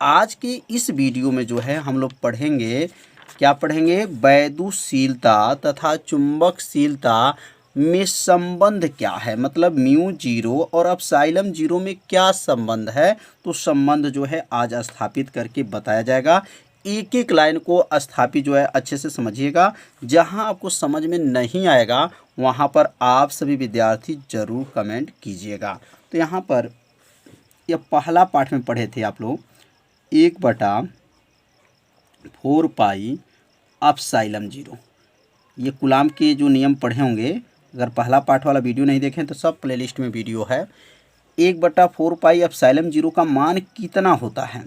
आज की इस वीडियो में जो है हम लोग पढ़ेंगे, क्या पढ़ेंगे, वैद्युशीलता तथा चुंबकशीलता में संबंध क्या है। मतलब म्यू जीरो और एप्सिलॉन जीरो में क्या संबंध है, तो संबंध जो है आज स्थापित करके बताया जाएगा। एक एक लाइन को स्थापित जो है अच्छे से समझिएगा। जहां आपको समझ में नहीं आएगा वहां पर आप सभी विद्यार्थी जरूर कमेंट कीजिएगा। तो यहाँ पर यह पहला पाठ में पढ़े थे आप लोग 1/4 पाई एप्सिलॉन जीरो। ये कूलाम के जो नियम पढ़े होंगे, अगर पहला पाठ वाला वीडियो नहीं देखें तो सब प्लेलिस्ट में वीडियो है। 1/4 पाई एप्सिलॉन जीरो का मान कितना होता है?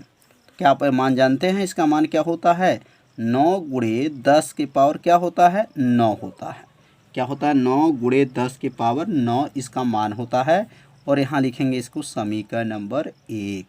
क्या आप मान जानते हैं? इसका मान क्या होता है? 9 गुणे 10 के पावर क्या होता है? 9 होता है। क्या होता है? 9 गुणे 10 के पावर 9 इसका मान होता है। और यहाँ लिखेंगे इसको समीकरण नंबर 1।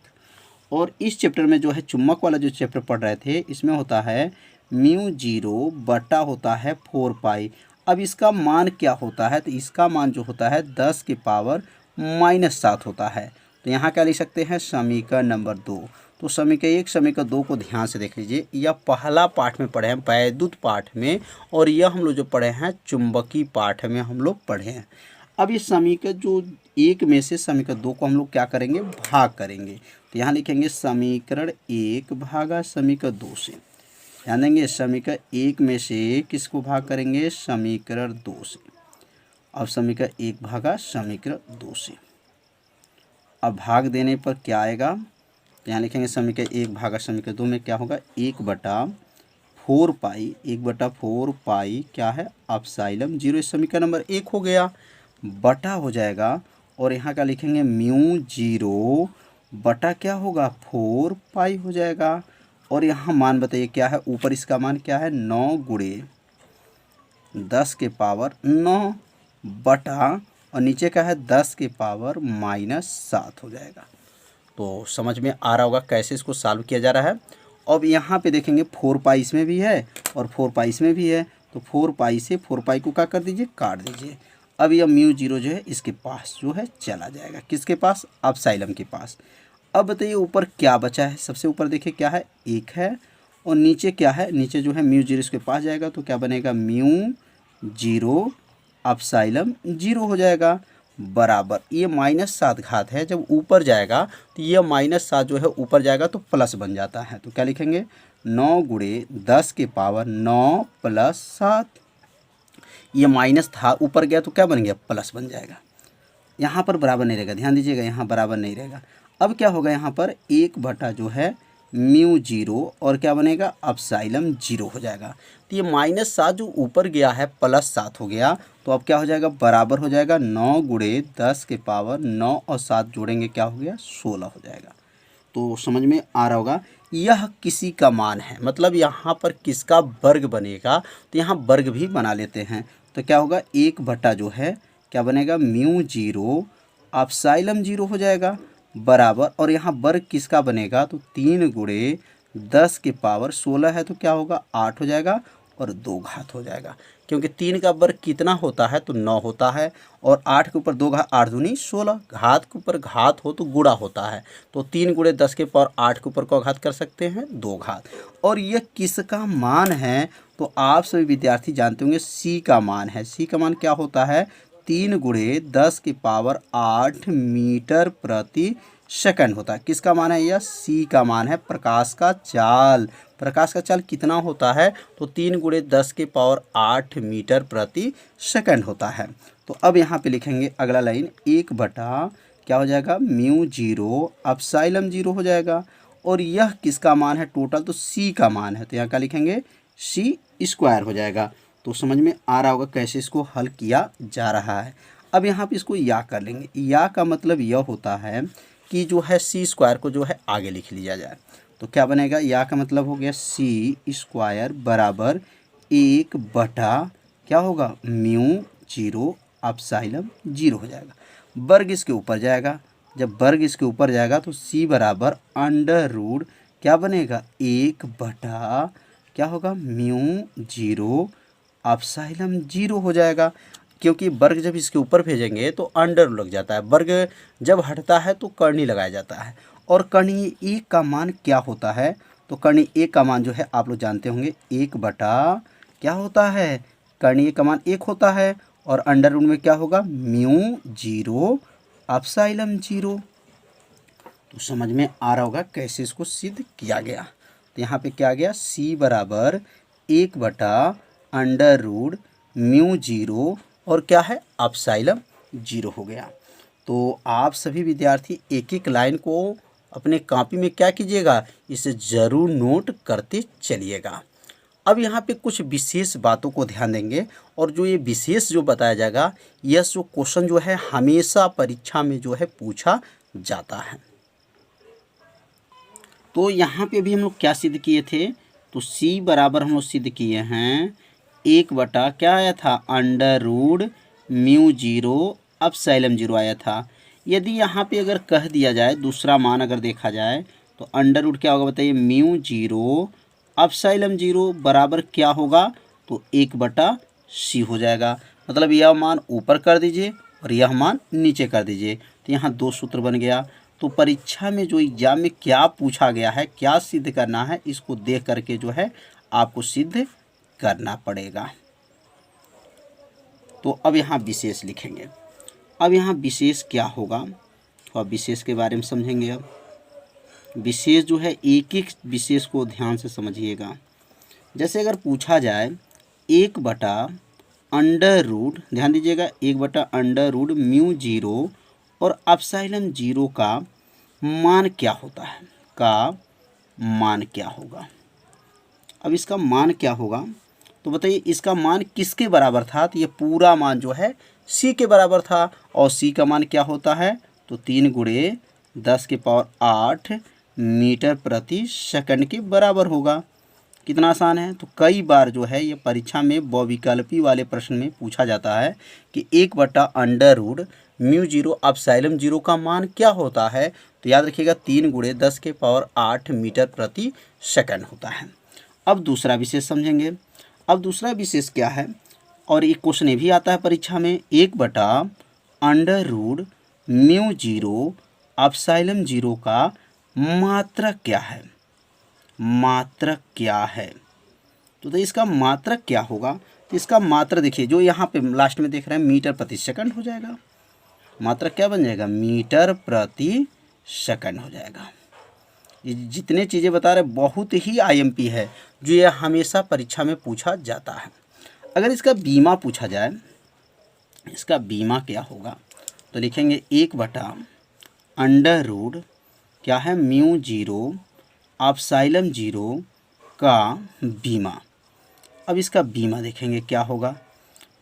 और इस चैप्टर में जो है चुम्बक वाला जो चैप्टर पढ़ रहे थे, इसमें होता है म्यू जीरो बटा होता है 4 पाई। अब इसका मान क्या होता है? तो इसका मान जो होता है 10 के पावर -7 होता है। तो यहाँ क्या लिख सकते हैं? समीकरण नंबर 2। तो समीकरण 1 समीकरण 2 को ध्यान से देख लीजिए। यह पहला पाठ में पढ़े हैं वैद्युत पाठ में, और यह हम लोग जो पढ़े हैं चुंबकीय पाठ में हम लोग पढ़े हैं। अब ये समीकरण जो 1 में से समीकरण 2 को हम लोग क्या करेंगे? भाग करेंगे। तो यहाँ लिखेंगे समीकरण 1 भागा समीकरण 2 से। ध्यान देंगे, समीकरण 1 में से किसको भाग करेंगे? समीकरण 2 से। अब समीकरण 1 भागा समीकरण 2 से। अब भाग देने पर क्या आएगा? तो यहाँ लिखेंगे समीकरण 1 भागा समीकरण 2 में क्या होगा? 1/4 पाई, 1/4 पाई क्या है? Epsilon zero. इस समीकरण नंबर 1 हो गया, बटा हो जाएगा। और यहाँ का लिखेंगे म्यू जीरो बटा क्या होगा? 4 पाई हो जाएगा। और यहाँ मान बताइए क्या है? ऊपर इसका मान क्या है? 9 गुणे 10 के पावर 9 बटा, और नीचे का है 10 के पावर -7 हो जाएगा। तो समझ में आ रहा होगा कैसे इसको सॉल्व किया जा रहा है। अब यहाँ पे देखेंगे 4 पाई इसमें भी है और 4 पाई इसमें भी है। तो 4 पाई से 4 पाई को क्या कर दीजिए? काट दीजिए। अब यह म्यू जीरो जो है इसके पास जो है चला जाएगा। किसके पास? एप्सिलॉन के पास। अब बताइए ऊपर क्या बचा है? सबसे ऊपर देखिए क्या है? 1 है। और नीचे क्या है? नीचे जो है म्यू जीरो इसके पास जाएगा तो क्या बनेगा? म्यू जीरो एप्सिलॉन जीरो हो जाएगा, बराबर। ये -7 घात है, जब ऊपर जाएगा तो ये -7 जो है ऊपर जाएगा तो प्लस बन जाता है। तो क्या लिखेंगे? 9 गुणे 10 के पावर 9 + 7। ये माइनस था, ऊपर गया तो क्या बन गया? प्लस बन जाएगा। यहाँ पर बराबर नहीं रहेगा, ध्यान दीजिएगा, यहाँ बराबर नहीं रहेगा। अब क्या होगा? यहाँ पर 1 बटा जो है म्यू जीरो और क्या बनेगा? एप्सिलॉन जीरो हो जाएगा। तो ये -7 जो ऊपर गया है +7 हो गया। तो अब क्या हो जाएगा? बराबर हो जाएगा 9 गुणे 10 के पावर 9 और 7 जोड़ेंगे क्या हो गया? 16 हो जाएगा। तो समझ में आ रहा होगा यह किसी का मान है, मतलब यहाँ पर किसका वर्ग बनेगा? तो यहाँ वर्ग भी बना लेते हैं। तो क्या होगा? 1 बटा जो है क्या बनेगा? म्यू जीरो एप्सिलॉन जीरो हो जाएगा, बराबर। और यहाँ वर्ग किसका बनेगा? तो 3 गुणे 10 के पावर 16 है तो क्या होगा? 8 हो जाएगा और 2 घात हो जाएगा। क्योंकि 3 का वर्ग कितना होता है? तो 9 होता है। और 8 के ऊपर 2 घात, 8 दूनी 16, घात के ऊपर घात हो तो गुणा होता है। तो 3 गुणे 10 के पावर 8 के ऊपर को घात कर सकते हैं? 2 घात। और यह किसका मान है? तो आप सभी विद्यार्थी जानते होंगे सी का मान है। सी का मान क्या होता है? 3 गुणे 10 के पावर 8 मीटर प्रति सेकंड होता है। किसका मान है? यह सी का मान है, प्रकाश का चाल। प्रकाश का चाल कितना होता है? तो 3 गुणे 10 के पावर 8 मीटर प्रति सेकंड होता है। तो अब यहाँ पे लिखेंगे अगला लाइन 1 बटा क्या हो जाएगा? म्यू जीरो एप्सिलॉन जीरो हो जाएगा। और यह किसका मान है टोटल? तो सी का मान है। तो यहाँ क्या लिखेंगे? सी स्क्वायर हो जाएगा। तो समझ में आ रहा होगा कैसे इसको हल किया जा रहा है। अब यहाँ पे इसको या कर लेंगे। या का मतलब यह होता है कि जो है सी स्क्वायर को जो है आगे लिख लिया जाए। तो क्या बनेगा? या का मतलब हो गया सी स्क्वायर बराबर 1 बटा क्या होगा? म्यू जीरो एप्सिलॉन जीरो हो जाएगा। वर्ग इसके ऊपर जाएगा, जब वर्ग इसके ऊपर जाएगा तो सी बराबर अंडर रूट क्या बनेगा? 1 बटा क्या होगा? म्यू जीरो एप्सिलॉन जीरो हो जाएगा। क्योंकि वर्ग जब इसके ऊपर भेजेंगे तो अंडर लग जाता है, वर्ग जब हटता है तो करनी लगाया जाता है। और कर्ण ए का मान क्या होता है? तो कर्ण ए का मान जो है आप लोग जानते होंगे 1 बटा क्या होता है, कर्ण ए का मान 1 होता है और अंडर रूट में क्या होगा म्यू 0 एप्सिलॉन 0। तो समझ में आ रहा होगा कैसे इसको सिद्ध किया गया। तो यहाँ पे क्या आ गया c बराबर 1 बटा अंडर रूट म्यू 0 और क्या है एप्सिलॉन 0 हो गया। तो आप सभी विद्यार्थी एक एक लाइन को अपने कॉपी में क्या कीजिएगा, इसे ज़रूर नोट करते चलिएगा। अब यहाँ पे कुछ विशेष बातों को ध्यान देंगे और जो ये विशेष जो बताया जाएगा यह जो क्वेश्चन जो है हमेशा परीक्षा में जो है पूछा जाता है। तो यहाँ पे भी हम लोग क्या सिद्ध किए थे, तो c बराबर हम लोग सिद्ध किए हैं 1 बटा क्या आया था अंडर रूट म्यू 0 एप्सिलॉन 0 आया था। यदि यहाँ पे अगर कह दिया जाए दूसरा मान अगर देखा जाए तो अंडर रूट क्या होगा बताइए म्यू 0 एप्सिलॉन 0 बराबर क्या होगा, तो 1 बटा c हो जाएगा। मतलब यह मान ऊपर कर दीजिए और यह मान नीचे कर दीजिए, तो यहाँ 2 सूत्र बन गया। तो परीक्षा में जो एग्जाम में क्या पूछा गया है, क्या सिद्ध करना है, इसको देख करके जो है आपको सिद्ध करना पड़ेगा। तो अब यहाँ विशेष लिखेंगे। अब यहाँ विशेष क्या होगा, तो अब विशेष के बारे में समझेंगे। अब विशेष जो है एक एक विशेष को ध्यान से समझिएगा। जैसे अगर पूछा जाए 1 बटा अंडर रूट, ध्यान दीजिएगा 1 बटा अंडर रूट म्यू 0 और एप्सिलॉन 0 का मान क्या होता है, का मान क्या होगा। अब इसका मान क्या होगा, तो बताइए इसका मान किसके बराबर था, तो ये पूरा मान जो है c के बराबर था और c का मान क्या होता है, तो 3 गुणे 10 के पावर 8 मीटर प्रति सेकंड के बराबर होगा। कितना आसान है। तो कई बार जो है ये परीक्षा में बहुविकल्पी वाले प्रश्न में पूछा जाता है कि 1 बटा अंडर रूट म्यू 0 एप्सिलॉन 0 का मान क्या होता है, तो याद रखिएगा 3 गुणे 10 के पावर 8 मीटर प्रति सेकंड होता है। अब दूसरा विशेष समझेंगे। अब दूसरा विशेष क्या है, और एक क्वेश्चन ये भी आता है परीक्षा में 1 बटा अंडर रूट म्यू 0 एप्सिलॉन 0 का मात्रक क्या है, मात्रक क्या है। तो इसका मात्रक क्या होगा, तो इसका मात्रक देखिए जो यहाँ पे लास्ट में देख रहे हैं मीटर प्रति सेकंड हो जाएगा। मात्रक क्या बन जाएगा, मीटर प्रति सेकंड हो जाएगा। ये जितने चीज़ें बता रहे बहुत ही आईएमपी है, जो ये हमेशा परीक्षा में पूछा जाता है। अगर इसका बीमा पूछा जाए, इसका बीमा क्या होगा, तो लिखेंगे 1 बटा अंडर रूट क्या है म्यू 0 एप्सिलॉन 0 का बीमा। अब इसका बीमा देखेंगे क्या होगा,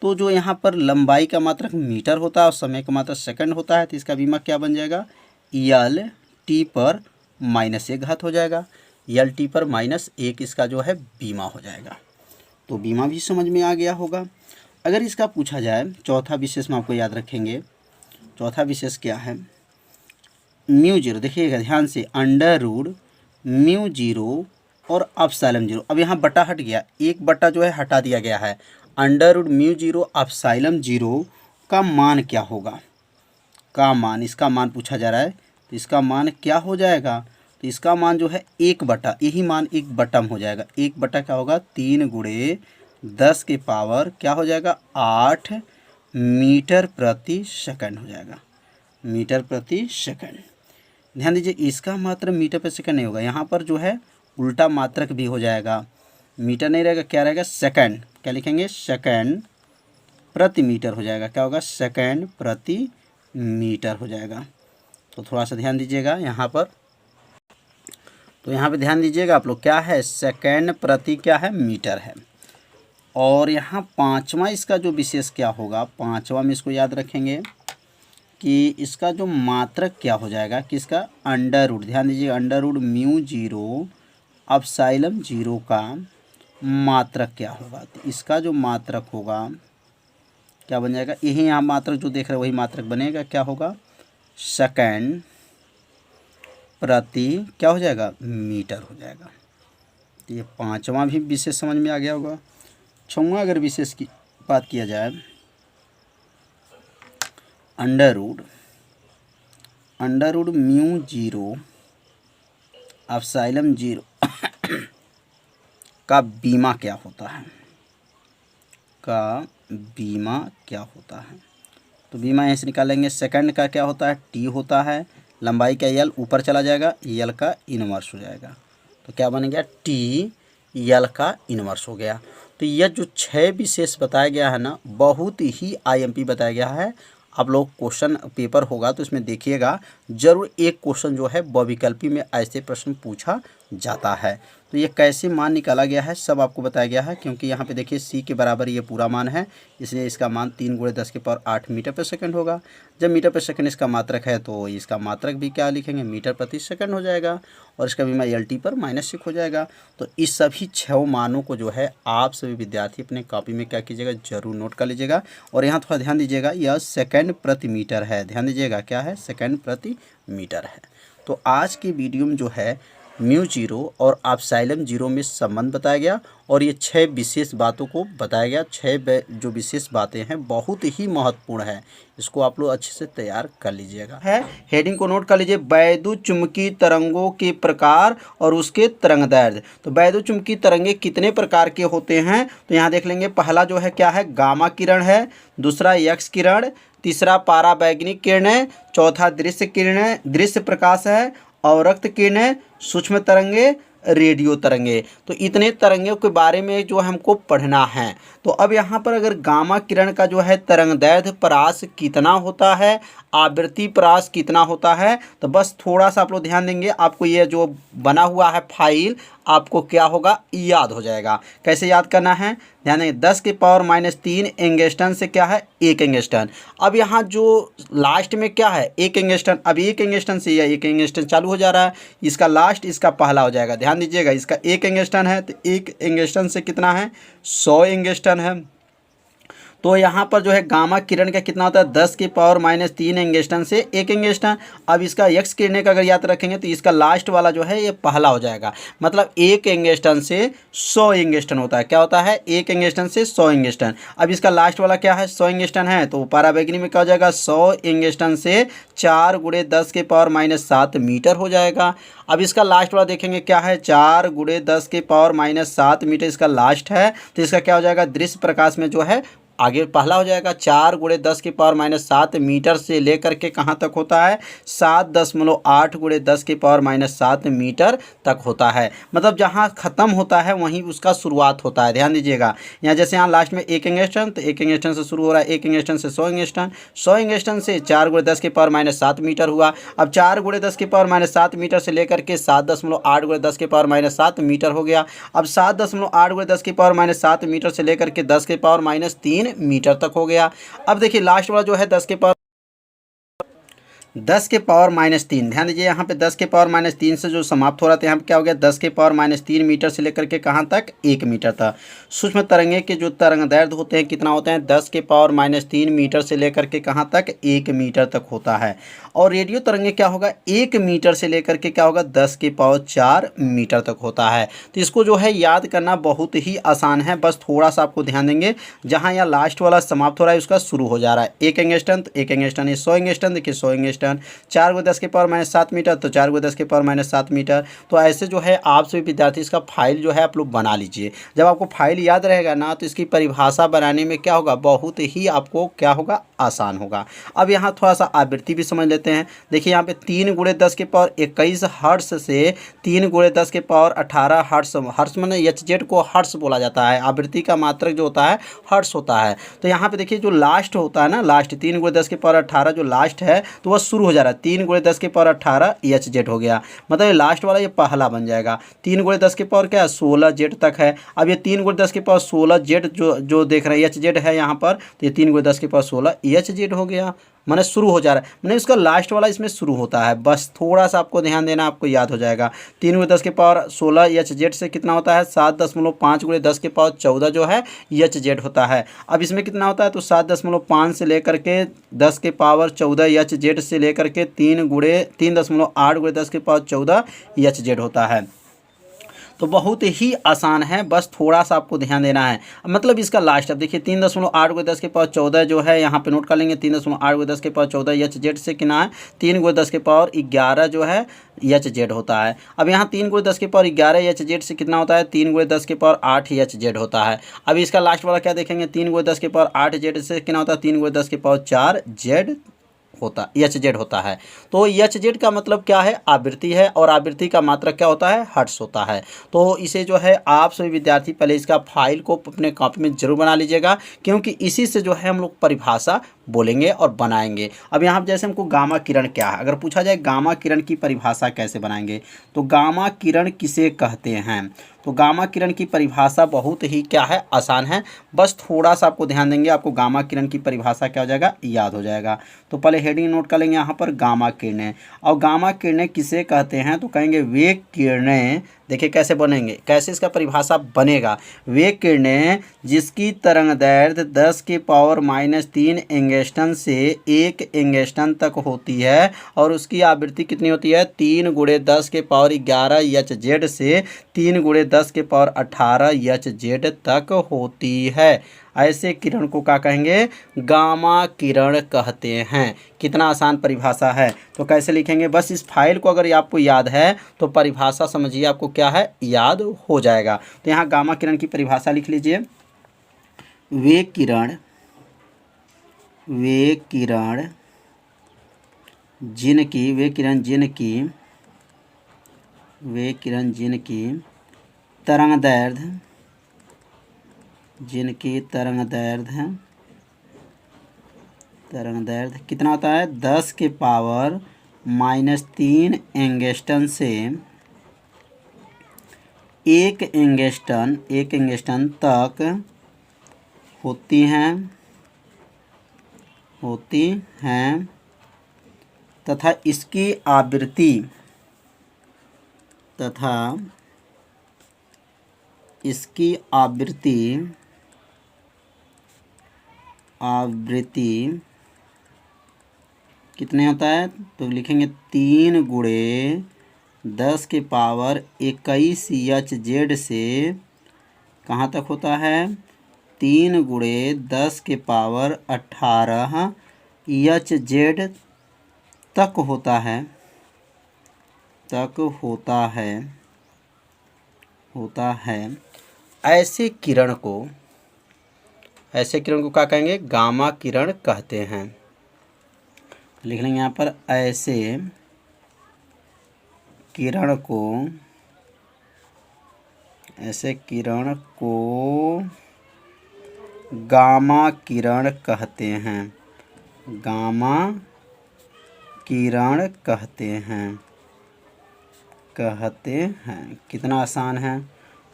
तो जो यहाँ पर लंबाई का मात्रक मीटर होता है और समय का मात्रक सेकंड होता है, तो इसका बीमा क्या बन जाएगा यल टी पर -1 घात हो जाएगा। यल टी पर -1 इसका जो है बीमा हो जाएगा। तो बीमा भी समझ में आ गया होगा। अगर इसका पूछा जाए चौथा विशेष में आपको याद रखेंगे, चौथा विशेष क्या है म्यू 0, देखिएगा ध्यान से अंडर रूट म्यू 0 और एप्सिलॉन 0। अब यहाँ बटा हट गया, 1 बटा जो है हटा दिया गया है। अंडर रूट म्यू 0 एप्सिलॉन 0 का मान क्या होगा, का मान, इसका मान पूछा जा रहा है, तो इसका मान क्या हो जाएगा, तो इसका मान जो है 1 बटा, यही मान 1 बटा में हो जाएगा। 1 बटा क्या होगा 3 गुणे 10 के पावर क्या हो जाएगा 8 मीटर प्रति सेकंड हो जाएगा, मीटर प्रति सेकंड। ध्यान दीजिए इसका मात्रक मीटर प्रति सेकंड नहीं होगा, यहाँ पर जो है उल्टा मात्रक भी हो जाएगा। मीटर नहीं रहेगा, क्या रहेगा सेकंड, क्या लिखेंगे सेकंड प्रति मीटर हो जाएगा, क्या होगा सेकंड प्रति मीटर हो जाएगा। तो थोड़ा सा ध्यान दीजिएगा यहाँ पर, तो यहाँ पे ध्यान दीजिएगा आप लोग, क्या है सेकंड प्रति क्या है मीटर है। और यहाँ पांचवा इसका जो विशेष क्या होगा, पांचवा में इसको याद रखेंगे कि इसका जो मात्रक क्या हो जाएगा, किसका अंडर रूट, ध्यान दीजिए अंडर रूट म्यू 0 एप्सिलॉन 0 का मात्रक क्या होगा। तो इसका जो मात्रक होगा क्या बन जाएगा, यही यहाँ मात्रक जो देख रहे हैं वही मात्रक बनेगा, क्या होगा सेकंड प्रति क्या हो जाएगा मीटर हो जाएगा। तो ये पांचवा भी विशेष समझ में आ गया होगा। छठवां अगर विशेष की बात किया जाए, under root mu 0 epsilon zero का बीमा क्या होता है, का बीमा क्या होता है। तो बीमा यहाँ से निकालेंगे। सेकंड का क्या होता है, टी होता है, लंबाई का यल ऊपर चला जाएगा, यल का इनवर्स हो जाएगा। तो क्या बन गया, टी यल का इनवर्स हो गया। तो यह जो 6 विशेष बताया गया है ना, बहुत ही आईएमपी बताया गया है। आप लोग क्वेश्चन पेपर होगा तो इसमें देखिएगा जरूर एक क्वेश्चन जो है बहुविकल्पी में ऐसे प्रश्न पूछा जाता है। तो ये कैसे मान निकाला गया है सब आपको बताया गया है, क्योंकि यहाँ पे देखिए सी के बराबर ये पूरा मान है, इसलिए इसका मान 3 × 10⁸ मीटर पर सेकंड होगा। जब मीटर पर सेकंड इसका मात्रक है तो इसका मात्रक भी क्या लिखेंगे, मीटर प्रति सेकंड हो जाएगा, और इसका बीमा LT पर -6 हो जाएगा। तो इस सभी 6 मानों को जो है आप सभी विद्यार्थी अपने कॉपी में क्या कीजिएगा, जरूर नोट कर लीजिएगा। और यहाँ थोड़ा ध्यान दीजिएगा, यह सेकंड प्रति मीटर है, ध्यान दीजिएगा क्या है, सेकंड प्रति मीटर है। तो आज की वीडियो में जो है म्यू जीरो और एप्सिलॉन जीरो में संबंध बताया गया, और ये 6 विशेष बातों को बताया गया। 6 जो विशेष बातें हैं बहुत ही महत्वपूर्ण है, इसको आप लोग अच्छे से तैयार कर लीजिएगा। है हेडिंग को नोट कर लीजिए, वैद्युत चुंबकीय तरंगों के प्रकार और उसके तरंगदैर्ध्य। तो वैद्युत चुंबकीय तरंगे कितने प्रकार के होते हैं, तो यहाँ देख लेंगे। पहला जो है क्या है, गामा किरण है, दूसरा एक्स किरण, तीसरा पारावैंगनिक किरणें, चौथा दृश्य किरणें, दृश्य प्रकाश है, और रक्त किरणें, सूक्ष्म तरंगे, रेडियो तरंगे। तो इतने तरंगों के बारे में जो हमको पढ़ना है। तो अब यहाँ पर अगर गामा किरण का जो है तरंगदैर्ध्य परास कितना होता है, आवृत्ति परास कितना होता है, तो बस थोड़ा सा आप लोग ध्यान देंगे, आपको ये जो बना हुआ है फाइल आपको क्या होगा, याद हो जाएगा। कैसे याद करना है, ध्यान देंगे। 10⁻³ एंगस्ट्रॉन से क्या है, 1 एंगस्ट्रॉन। अब यहाँ जो लास्ट में क्या है, 1 एंगस्ट्रॉन। अब 1 एंगस्ट्रॉन से यह 1 एंगस्ट्रॉन चालू हो जा रहा है, इसका लास्ट इसका पहला हो जाएगा। ध्यान दीजिएगा, इसका 1 एंगस्ट्रॉन है तो 1 एंगस्ट्रॉन से कितना है, 100 एंगस्ट्रॉन है। तो यहाँ पर जो है गामा किरण का कितना होता है, 10⁻³ एंगस्ट्रॉन से 1 एंगस्ट्रॉन। अब इसका एक्स किरण का अगर याद रखेंगे तो इसका लास्ट वाला जो है ये पहला हो जाएगा, मतलब 1 एंगस्ट्रॉन से 100 एंगस्ट्रॉन होता है। क्या होता है, 1 एंगस्ट्रॉन से 100 एंगस्ट्रॉन। अब इसका लास्ट वाला क्या है, 100 एंगस्ट्रॉन है, तो पारावैंगनिक में क्या हो जाएगा, 100 एंगस्ट्रॉन से 4 × 10⁻7 मीटर हो जाएगा। अब इसका लास्ट वाला देखेंगे क्या है, 4 × 10⁻7 मीटर इसका लास्ट है, तो इसका क्या हो जाएगा, दृश्य प्रकाश में जो है आगे पहला हो जाएगा। 4 × 10⁻7 मीटर से लेकर के कहाँ तक होता है, 7.8 × 10⁻7 मीटर तक होता है। मतलब जहाँ ख़त्म होता है वहीं उसका शुरुआत होता है। ध्यान दीजिएगा, यहाँ जैसे यहाँ लास्ट में 1 एंगस्ट्रॉन, तो 1 एंगस्ट्रॉन से शुरू हो रहा है, 1 एंगस्ट्रॉन से 100 एंगस्ट्रॉन, 100 एंगस्ट्रॉन से 4 × 10⁻7 मीटर हुआ। अब 4 × 10⁻7 मीटर से लेकर के 7.8 × 10⁻7 मीटर हो गया। अब 7.8 × 10⁻7 मीटर से लेकर के 10⁻3 मीटर तक हो गया। अब देखिए लास्ट वाला जो है 10⁻3। ध्यान दीजिए, यहाँ पे 10⁻3 से जो समाप्त हो रहा था, यहाँ पे क्या हो गया, 10⁻3 मीटर से लेकर के कहाँ तक, 1 मीटर तक। सूक्ष्म तरंगे के जो तरंगदैर्ध्य होते हैं कितना होते हैं, 10⁻3 मीटर से लेकर के कहाँ तक, 1 मीटर तक होता है। और रेडियो तरंगे क्या होगा, 1 मीटर से लेकर के क्या होगा, 10⁻4 मीटर तक होता है। तो इसको जो है याद करना बहुत ही आसान है, बस थोड़ा सा आपको ध्यान देंगे। जहाँ यहाँ लास्ट वाला समाप्त हो रहा है उसका शुरू हो जा रहा है 1 एंगस्ट्रॉन, तो 1 एंगस्ट्रॉन, 100 एंगस्ट्रॉन, देखिए 100 एंगस्ट्रॉन, 4 × 10⁻7 मीटर, तो 4 × 10⁻7 मीटर। तो ऐसे जो है आप सभी विद्यार्थी इसका फाइल जो है आप लोग बना लीजिए। जब आपको फाइल याद रहेगा ना, तो इसकी परिभाषा बनाने में क्या होगा, बहुत ही आपको क्या होगा, आसान होगा। अब यहाँ थोड़ा सा आवृत्ति भी समझ लेते हैं। देखिए यहाँ पे 3 × 10⁻21 हर्ट्ज से 3 × 10⁻18 हर्ट्ज, हर्ट्ज माने HZ को हर्ट्ज बोला जाता है। आवृत्ति का मात्रक जो होता है हर्ट्ज होता है। तो यहाँ पे देखिए जो लास्ट होता है ना, लास्ट 3 × 10⁻18 जो लास्ट है तो वह शुरू हो जा रहा है, 3 × 10⁻18 HZ हो गया, मतलब लास्ट वाला ये पहला बन जाएगा। 3 × 10⁻16 Z तक है। अब ये 3 × 10⁻16 Z जो देख रहे हैं HZ है यहाँ पर, तो ये 3 × 10⁻16 HZ हो गया, मैंने शुरू हो जा रहा है, मैंने इसका लास्ट वाला इसमें शुरू होता है। बस थोड़ा सा आपको ध्यान देना, आपको याद हो जाएगा। 3 × 10⁻16 HZ से कितना होता है, 7.5 × 10⁻14 जो है HZ होता है। अब इसमें कितना होता है, तो 7.5 से लेकर के 10⁻14 HZ से लेकर के 3.8 × 10⁻14 HZ होता है। तो बहुत ही आसान है, बस थोड़ा सा आपको ध्यान देना है। मतलब इसका लास्ट अब देखिए 3.8 × 10⁻14 जो है यहाँ पे नोट कर लेंगे। 3.8 × 10⁻14 एच जेड से कितना है 3 × 10⁻11 जो है एच जेड होता है। अब यहाँ 3 × 10⁻11 एच जेड से कितना होता है 3 × 10⁸ एच जेड होता है। अब इसका लास्ट वाला क्या देखेंगे 3 × 10⁸ जेड से कितना होता है 3 × 10⁴ जेड होता एच जेड होता है। तो एच जेड का मतलब क्या है आवृत्ति है, और आवृत्ति का मात्रक क्या होता है हर्ट्ज होता है। तो इसे जो है आप सभी विद्यार्थी पहले इसका फाइल को अपने कॉपी में जरूर बना लीजिएगा, क्योंकि इसी से जो है हम लोग परिभाषा बोलेंगे और बनाएंगे। अब यहाँ जैसे हमको गामा किरण क्या है, अगर पूछा जाए गामा किरण की परिभाषा कैसे बनाएंगे, तो गामा किरण किसे कहते हैं, तो गामा किरण की परिभाषा बहुत ही क्या है आसान है, बस थोड़ा सा आपको ध्यान देंगे आपको गामा किरण की परिभाषा क्या हो जाएगा याद हो जाएगा। तो पहले हेडिंग नोट कर लेंगे यहाँ पर गामा किरणें। और गामा किरणें किसे कहते हैं, तो कहेंगे वे किरणें, देखिए कैसे बनेंगे, कैसे इसका परिभाषा बनेगा, वे किरणें जिसकी तरंगदैर्घ्य 10⁻³ एंगस्ट्रॉन से 1 एंगस्ट्रॉन तक होती है और उसकी आवृत्ति कितनी होती है 3 × 10⁻11 एच जेड से 3 × 10⁻18 एच जेड तक होती है। ऐसे किरण को क्या कहेंगे गामा किरण कहते हैं। कितना आसान परिभाषा है। तो कैसे लिखेंगे, बस इस फाइल को अगर आपको याद है तो परिभाषा समझिए आपको क्या है याद हो जाएगा। तो यहाँ गामा किरण की परिभाषा लिख लीजिए, वे किरण जिनकी तरंगदैर्घ्य कितना होता है 10⁻³ एंगस्ट्रॉन से 1 एंगस्ट्रॉन तक होती हैं तथा इसकी आवृत्ति कितने होता है, तो लिखेंगे 3 × 10⁻21 एच जेड से कहाँ तक होता है 3 × 10⁻18 एच जेड तक होता है। ऐसे किरण को क्या कहेंगे गामा किरण कहते हैं। लिख लेंगे यहाँ पर ऐसे किरण को गामा किरण कहते हैं। कितना आसान है।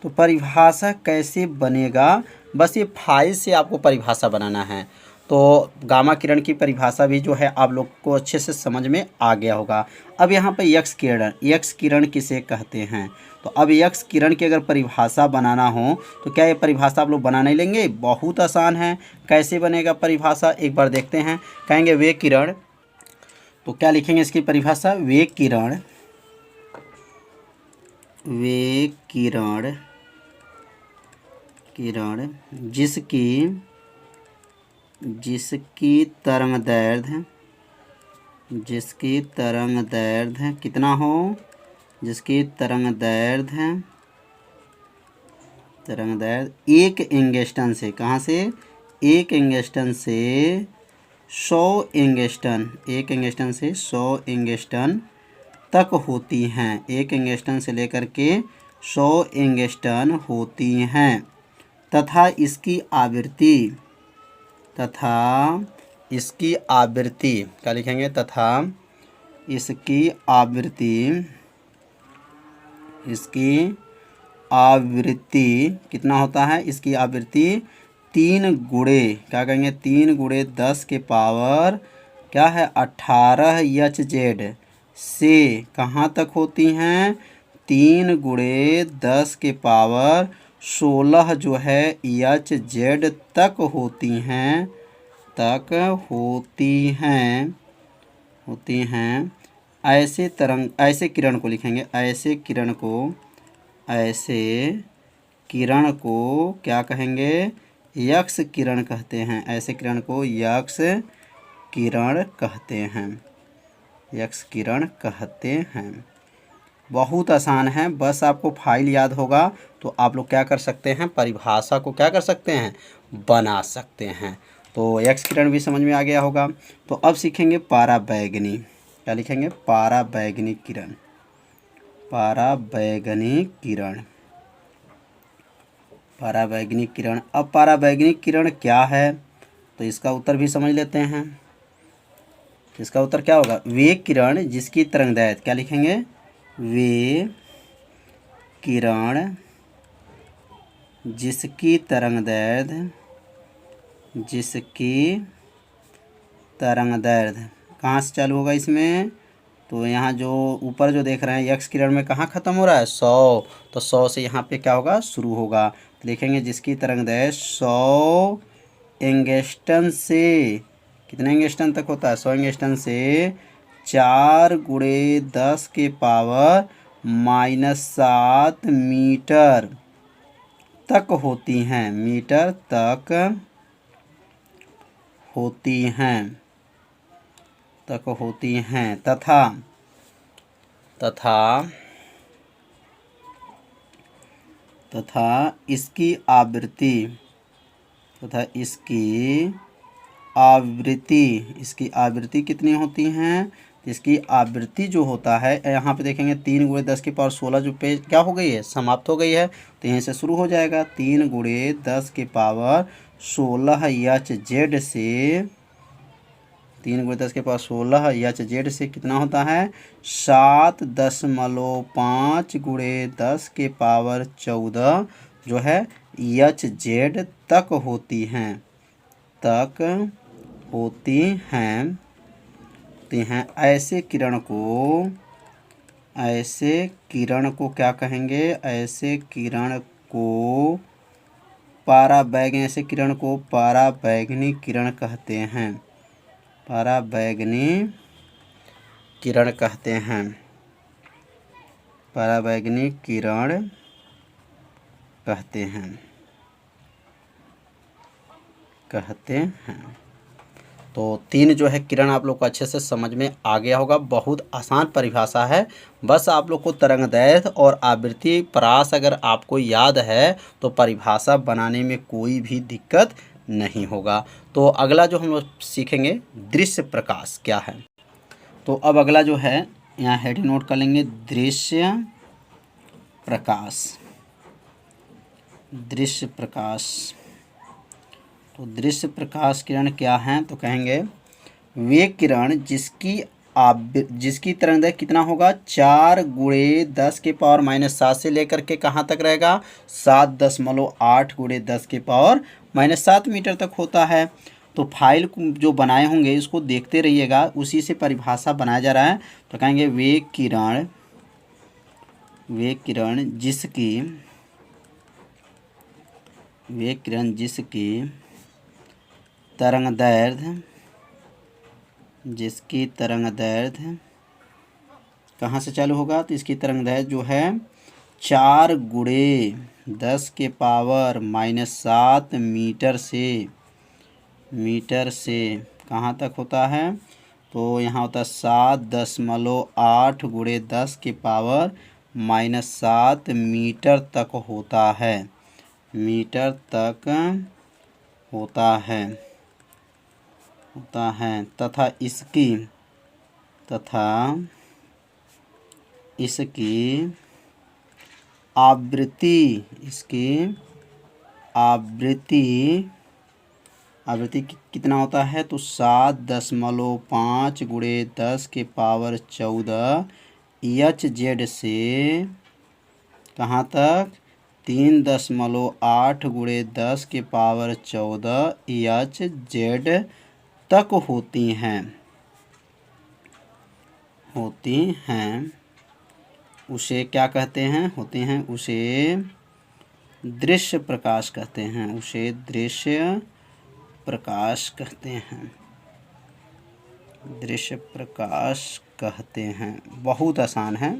तो परिभाषा कैसे बनेगा, बस ये फाइल से आपको परिभाषा बनाना है। तो गामा किरण की परिभाषा भी जो है आप लोग को अच्छे से समझ में आ गया होगा। अब यहाँ पे यक्स किरण किसे कहते हैं, तो अब यक्स किरण की अगर परिभाषा बनाना हो तो क्या ये परिभाषा आप लोग बना नहीं लेंगे, बहुत आसान है। कैसे बनेगा परिभाषा एक बार देखते हैं। कहेंगे वे किरण, तो क्या लिखेंगे इसकी परिभाषा, वे किरण जिसकी तरंगदैर्घ्य कितना हो, जिसकी तरंगदैर्घ्य 1 एंगस्ट्रॉन से, कहाँ से 1 एंगस्ट्रॉन से 100 एंगस्ट्रॉन तक होती हैं। 1 एंगस्ट्रॉन से लेकर के 100 एंगस्ट्रॉन होती हैं तथा इसकी आवृत्ति क्या लिखेंगे, तथा इसकी आवृत्ति कितना होता है, इसकी आवृत्ति 3 × क्या कहेंगे 3 × 10⁻18 एच जेड से कहाँ तक होती हैं 3 × 10⁻16 जो है एच जेड तक होती हैं। ऐसे किरण को लिखेंगे, ऐसे किरण को ऐसे किरण को क्या कहेंगे? यक्ष किरण कहते हैं। ऐसे किरण को यक्ष किरण कहते हैं। यक्ष किरण कहते हैं। बहुत आसान है, बस आपको फाइल याद होगा तो आप लोग क्या कर सकते हैं? परिभाषा को क्या कर सकते हैं? बना सकते हैं। तो यक्ष किरण भी समझ में आ गया होगा। तो अब सीखेंगे पाराबैंगनी। क्या लिखेंगे? पाराबैंगनी किरण। पाराबैंगनी किरण। पाराबैंगनी किरण। अब पाराबैंगनी किरण क्या है तो इसका उत्तर भी समझ लेते हैं। इसका उत्तर क्या होगा? वे किरण जिसकी तरंगदैर्घ्य, क्या लिखेंगे? वे किरण जिसकी तरंगदैर्घ्य कहाँ से चालू होगा इसमें? तो यहाँ जो ऊपर जो देख रहे हैं यक्ष किरण में कहाँ ख़त्म हो रहा है? 100। तो 100 से यहाँ पे क्या होगा? शुरू होगा। तो लिखेंगे जिसकी तरंगदैर्घ्य 100 एंगस्ट्रम से, कितने एंगस्ट्रम तक होता है? 100 एंगस्ट्रम से 4 × 10⁻⁻7 मीटर तक होती हैं। मीटर तक होती हैं तथा इसकी आवृत्ति कितनी होती हैं? इसकी आवृत्ति जो होता है, यहाँ पे देखेंगे 3 × 10⁻16 जो पेज क्या हो गई है? समाप्त हो गई है। तो यहीं से शुरू हो जाएगा। 3 × 10⁻16 एच जेड से 3 × 10⁻16 एच जेड से कितना होता है? 7.5 × 10⁻14 जो है एच जेड तक होती हैं। ऐसे किरण को क्या कहेंगे? ऐसे किरण को पाराबैंगनी किरण कहते हैं। पाराबैंगनी किरण कहते हैं। पाराबैंगनी किरण कहते हैं। तो 3 जो है किरण आप लोग को अच्छे से समझ में आ गया होगा। बहुत आसान परिभाषा है। बस आप लोग को तरंगदैर्घ्य और आवृत्ति परास अगर आपको याद है तो परिभाषा बनाने में कोई भी दिक्कत नहीं होगा। तो अगला जो हम लोग सीखेंगे दृश्य प्रकाश क्या है। तो अब अगला जो है यहाँ हेडिंग नोट कर लेंगे, दृश्य प्रकाश। दृश्य प्रकाश। तो दृश्य प्रकाश किरण क्या हैं? तो कहेंगे वे किरण जिसकी तरंगदैर्घ्य कितना होगा? 4 × 10⁻⁻7 से लेकर के कहाँ तक रहेगा? 7.8 × 10⁻⁻7 मीटर तक होता है। तो फाइल जो बनाए होंगे इसको देखते रहिएगा, उसी से परिभाषा बनाया जा रहा है। तो कहेंगे वे किरण जिसकी तरंगदैर्घ्य कहाँ से चालू होगा? तो इसकी तरंगदैर्घ्य जो है 4 × 10⁻⁻7 मीटर से कहाँ तक होता है? तो यहाँ होता है 7.8 × 10⁻⁻7 मीटर तक होता है। तथा इसकी आवृत्ति कितना होता है? तो 7.5 × 10⁻14 एच जेड से कहाँ तक? 3.8 × 10⁻14 एच जेड तक होती हैं। उसे क्या कहते हैं? उसे दृश्य प्रकाश कहते हैं। दृश्य प्रकाश कहते हैं। बहुत आसान है।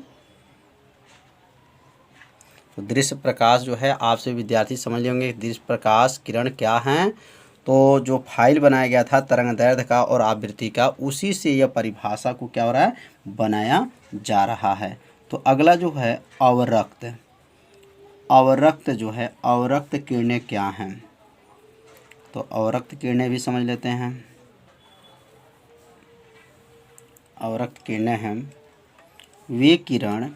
तो दृश्य प्रकाश जो है आपसे विद्यार्थी समझ लेंगे दृश्य प्रकाश किरण क्या हैं। तो जो फाइल बनाया गया था तरंगदैर्घ्य का और आवृत्ति का, उसी से यह परिभाषा को क्या हो रहा है, बनाया जा रहा है। तो अगला जो है अवरक्त। अवरक्त जो है, अवरक्त किरणें क्या हैं, तो अवरक्त किरणें भी समझ लेते हैं। अवरक्त किरणें हैं वे किरण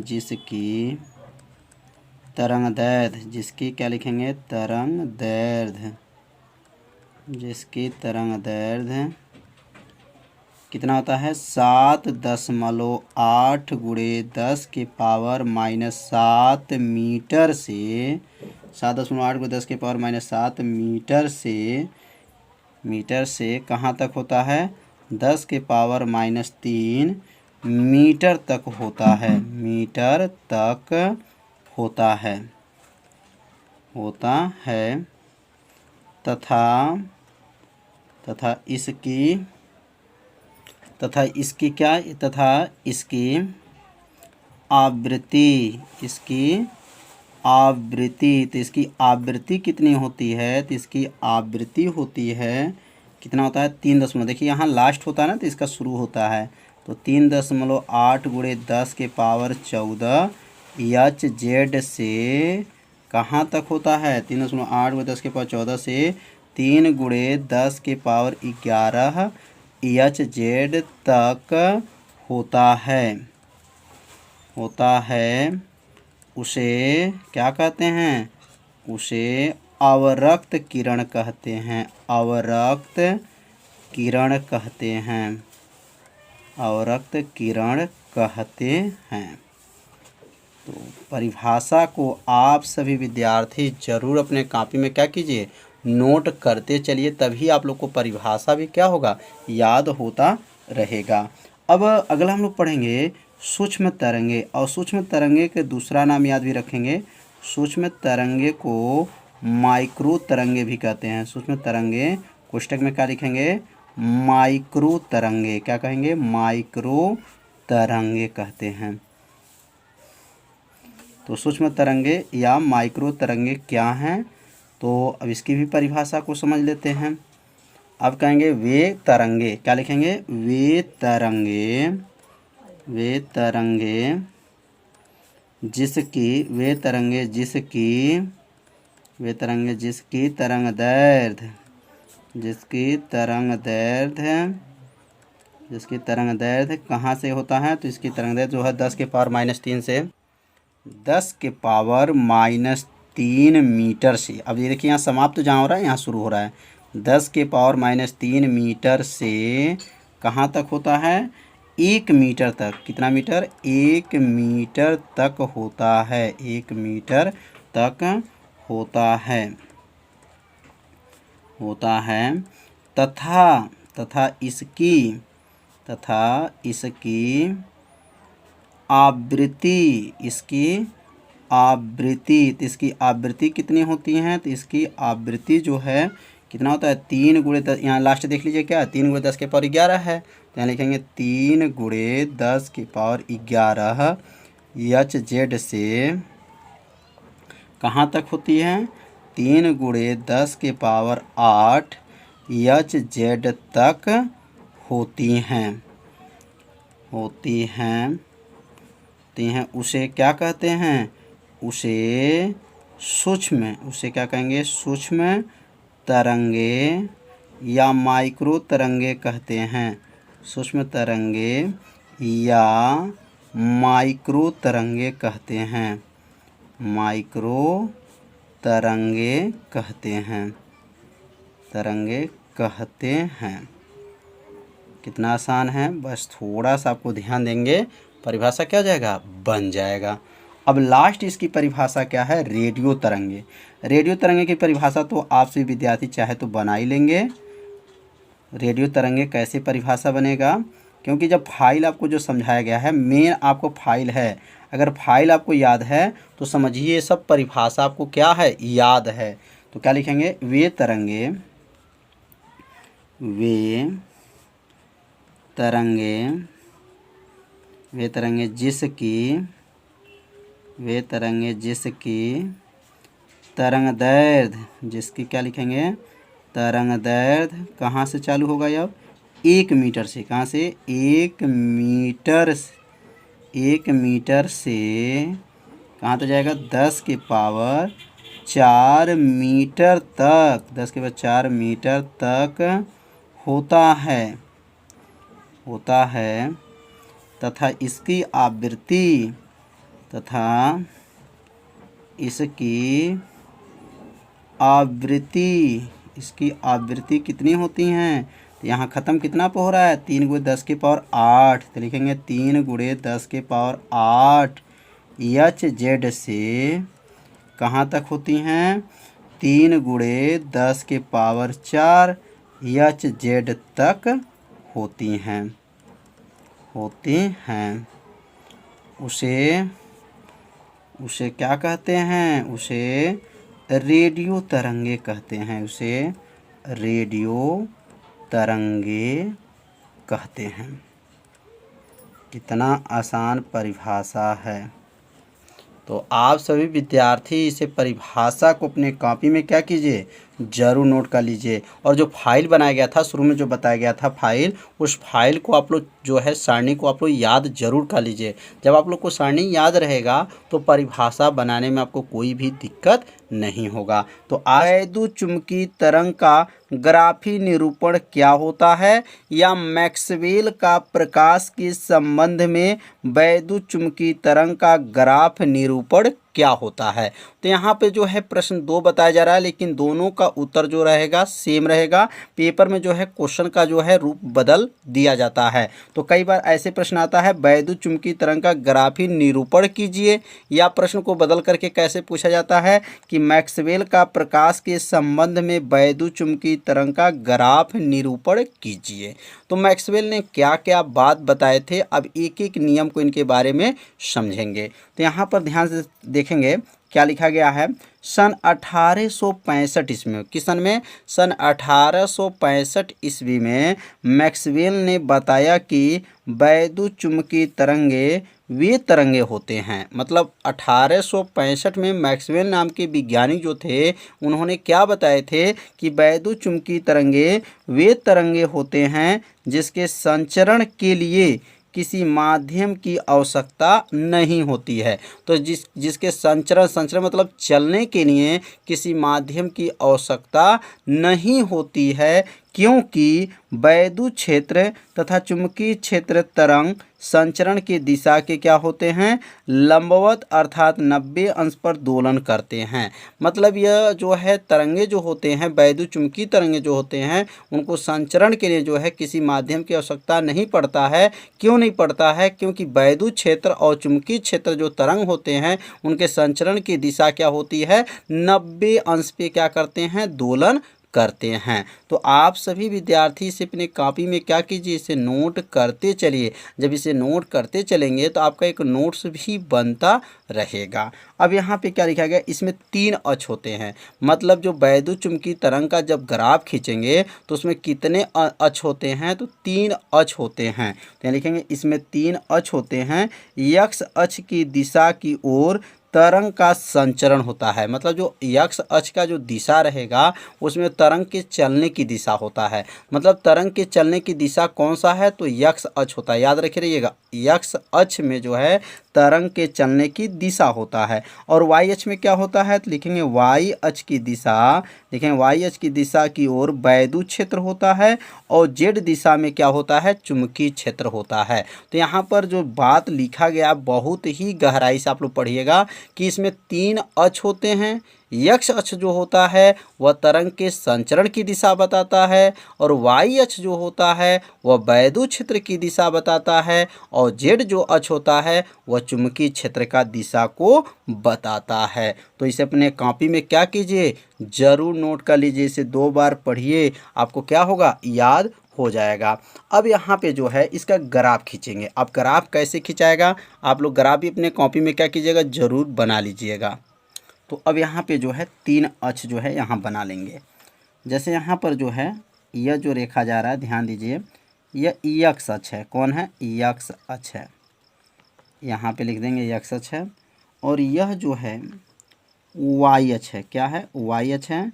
जिसकी तरंगदैर्घ्य, जिसकी क्या लिखेंगे, तरंगदैर्घ्य, जिसकी तरंगदैर्घ्य कितना होता है, 7.8 × 10⁻⁻7 मीटर से, 7.8 × 10⁻⁻7 मीटर से कहाँ तक होता है, 10⁻³ मीटर तक होता है, मीटर तक होता है तथा इसकी आवृत्ति, तो इसकी आवृत्ति कितनी होती है, तो इसकी आवृत्ति होती है कितना होता है, 3 दशमलव, देखिए यहाँ लास्ट होता है ना तो इसका शुरू होता है, तो 3.8 × 10⁻14 HZ से कहाँ तक होता है, 3.8 × 10⁻14 से 3 × 10⁻11 HZ तक होता है। उसे क्या कहते हैं, उसे अवरक्त किरण कहते हैं, अवरक्त किरण कहते हैं, अवरक्त किरण कहते हैं। तो परिभाषा को आप सभी विद्यार्थी जरूर अपने कॉपी में क्या कीजिए, नोट करते चलिए, तभी आप लोग को परिभाषा भी क्या होगा, याद होता रहेगा। अब अगला हम लोग पढ़ेंगे सूक्ष्म तरंगे, और सूक्ष्म तरंगे के दूसरा नाम याद भी रखेंगे, सूक्ष्म तरंगे को माइक्रो तरंगे भी कहते हैं। सूक्ष्म तरंगे कोष्टक में क्या लिखेंगे, माइक्रो तरंगे, क्या कहेंगे, माइक्रो तरंगे कहते हैं। तो सूक्ष्म तरंगे या माइक्रो तरंगे क्या हैं, तो अब इसकी भी परिभाषा को समझ लेते हैं। अब कहेंगे वे तरंगे, क्या लिखेंगे, वे तरंगे जिसकी तरंगदैर्घ्य कहाँ से होता है, तो इसकी तरंगदैर्घ्य जो है 10⁻³ से 10⁻³ मीटर से। अब ये देखिए यहाँ समाप्त जहाँ हो रहा है यहाँ शुरू हो रहा है, 10⁻³ मीटर से कहाँ तक होता है, 1 मीटर तक, कितना मीटर, 1 मीटर तक होता है, 1 मीटर तक होता है तथा इसकी आवृत्ति, तो इसकी आवृत्ति कितनी होती है, तो इसकी आवृत्ति जो है कितना होता है, 3 × 10, यहाँ लास्ट देख लीजिए क्या, 3 × 10⁻11 है, तो यहाँ लिखेंगे 3 × 10⁻11 HZ से कहाँ तक होती है, 3 × 10⁸ HZ तक होती हैं। उसे क्या कहते हैं, उसे क्या कहेंगे, सूक्ष्म तरंगे या माइक्रो तरंगे कहते हैं, सूक्ष्म तरंगे या माइक्रो तरंगे कहते हैं, माइक्रो तरंगे कहते हैं। कितना आसान है, बस थोड़ा सा आपको ध्यान देंगे, परिभाषा क्या हो जाएगा, बन जाएगा। अब लास्ट इसकी परिभाषा क्या है, रेडियो तरंगे। रेडियो तरंगे की परिभाषा तो आपसे विद्यार्थी चाहे तो बना ही लेंगे। रेडियो तरंगे कैसे परिभाषा बनेगा, क्योंकि जब फाइल आपको जो समझाया गया है, मेन आपको फाइल है, अगर फाइल आपको याद है तो समझिए सब परिभाषा आपको क्या है, याद है। तो क्या लिखेंगे, वे तरंगे जिसकी तरंगदैर्घ्य, जिसकी क्या लिखेंगे, तरंगदैर्घ्य कहाँ से चालू होगा ये अब, 1 मीटर से। कहाँ से, 1 मीटर से कहाँ तक जाएगा, 10 के पावर 4 मीटर तक, 10 के पावर 4 मीटर तक होता है तथा इसकी आवृत्ति कितनी होती हैं, तो यहाँ ख़त्म कितना पे हो रहा है, 3 × 10 के पावर 8, तो लिखेंगे 3 × 10 के पावर 8 HZ से कहाँ तक होती हैं, 3 × 10 के पावर 4 HZ तक होती हैं। उसे क्या कहते हैं, उसे रेडियो तरंगे कहते हैं, कितना आसान परिभाषा है। तो आप सभी विद्यार्थी इसे परिभाषा को अपने कॉपी में क्या कीजिए, ज़रूर नोट कर लीजिए। और जो फाइल बनाया गया था, शुरू में जो बताया गया था फाइल, उस फाइल को आप लोग जो है सारणी को आप लोग याद जरूर कर लीजिए। जब आप लोग को सारणी याद रहेगा तो परिभाषा बनाने में आपको कोई भी दिक्कत नहीं होगा। तो वैद्युत चुंबकीय तरंग का ग्राफी निरूपण क्या होता है, या मैक्सवेल का प्रकाश के संबंध में वैद्युत चुंबकीय तरंग का ग्राफ निरूपण क्या होता है। तो यहाँ पे जो है प्रश्न 2 बताया जा रहा है, लेकिन दोनों का उत्तर जो रहेगा सेम रहेगा। पेपर में जो है क्वेश्चन का जो है रूप बदल दिया जाता है। तो कई बार ऐसे प्रश्न आता है, वैद्युत चुंबकीय तरंग का ग्राफी निरूपण कीजिए, या प्रश्न को बदल करके कैसे पूछा जाता है कि मैक्सवेल का प्रकाश के संबंध में वैद्युत चुंबकीय तरंग का ग्राफ निरूपण कीजिए। तो मैक्सवेल ने क्या क्या बात बताए थे, अब एक एक नियम को इनके बारे में समझेंगे। तो यहाँ पर ध्यान से देखेंगे क्या लिखा गया है। सन 1865 ईस्वी में, किस सन में, सन 1865 ईस्वी में मैक्सवेल ने बताया कि वैद्युत चुंबकीय तरंगे वे तरंगे होते हैं। मतलब 1865 में मैक्सवेल नाम के वैज्ञानिक जो थे, उन्होंने क्या बताए थे कि वैद्युत चुंबकीय तरंगे वे तरंगे होते हैं जिसके संचरण के लिए किसी माध्यम की आवश्यकता नहीं होती है। तो जिसके संचरण मतलब चलने के लिए किसी माध्यम की आवश्यकता नहीं होती है, क्योंकि वैद्युत क्षेत्र तथा चुंबकीय क्षेत्र तरंग संचरण की दिशा के क्या होते हैं, लंबवत अर्थात 90 अंश पर दोलन करते हैं। मतलब यह जो है तरंगे जो होते हैं, वैद्युत चुंबकीय तरंगे जो होते हैं, उनको संचरण के लिए जो है किसी माध्यम की आवश्यकता नहीं पड़ता है। क्यों नहीं पड़ता है, क्योंकि वैद्युत क्षेत्र और चुंबकीय क्षेत्र जो तरंग होते हैं, उनके संचरण की दिशा क्या होती है, 90 अंश पे क्या करते हैं, दोलन करते हैं। तो आप सभी विद्यार्थी इसे अपने कॉपी में क्या कीजिए, इसे नोट करते चलिए। जब इसे नोट करते चलेंगे तो आपका एक नोट्स भी बनता रहेगा। अब यहाँ पे क्या लिखा गया, इसमें 3 अक्ष होते हैं। मतलब जो वैद्युत चुंबकीय तरंग का जब ग्राफ खींचेंगे तो उसमें कितने अक्ष होते हैं, तो 3 अक्ष होते हैं। तो यहाँ लिखेंगे इसमें 3 अक्ष होते हैं। एक्स अक्ष की दिशा की ओर तरंग का संचरण होता है। मतलब जो एक्स अक्ष का जो दिशा रहेगा उसमें तरंग के चलने की दिशा होता है। मतलब तरंग के चलने की दिशा कौन सा है, तो एक्स अक्ष होता है। याद रखे रहिएगा, एक्स अक्ष में जो है तरंग के चलने की दिशा होता है। और वाई अक्ष में क्या होता है, तो लिखेंगे वाई अक्ष की दिशा, देखें वाई अक्ष की दिशा की ओर वैद्युत क्षेत्र होता है, और जेड दिशा में क्या होता है, चुंबकीय क्षेत्र होता है। तो यहाँ पर जो बात लिखा गया बहुत ही गहराई से आप लोग पढ़िएगा कि इसमें 3 अक्ष होते हैं। एक्स अक्ष जो होता है वह तरंग के संचरण की दिशा बताता है, और वाई अक्ष जो होता है वह वैद्युत क्षेत्र की दिशा बताता है, और जेड जो अक्ष होता है वह चुंबकीय क्षेत्र का दिशा को बताता है। तो इसे अपने कॉपी में क्या कीजिए, जरूर नोट कर लीजिए। इसे 2 बार पढ़िए, आपको क्या होगा, याद हो जाएगा। अब यहाँ पे जो है इसका ग्राफ खींचेंगे। अब ग्राफ कैसे खिंचाएगा, आप लोग ग्राफ भी अपने कॉपी में क्या कीजिएगा, जरूर बना लीजिएगा। तो अब यहाँ पे जो है 3 अक्ष जो है यहाँ बना लेंगे। जैसे यहाँ पर जो है यह जो रेखा जा रहा है, ध्यान दीजिए, यह यक्स अक्ष है। कौन है? यक्स अक्ष है। यहाँ पे लिख देंगे यक्स अक्ष है। और यह जो है वाई अक्ष है। क्या है? वाई अक्ष है।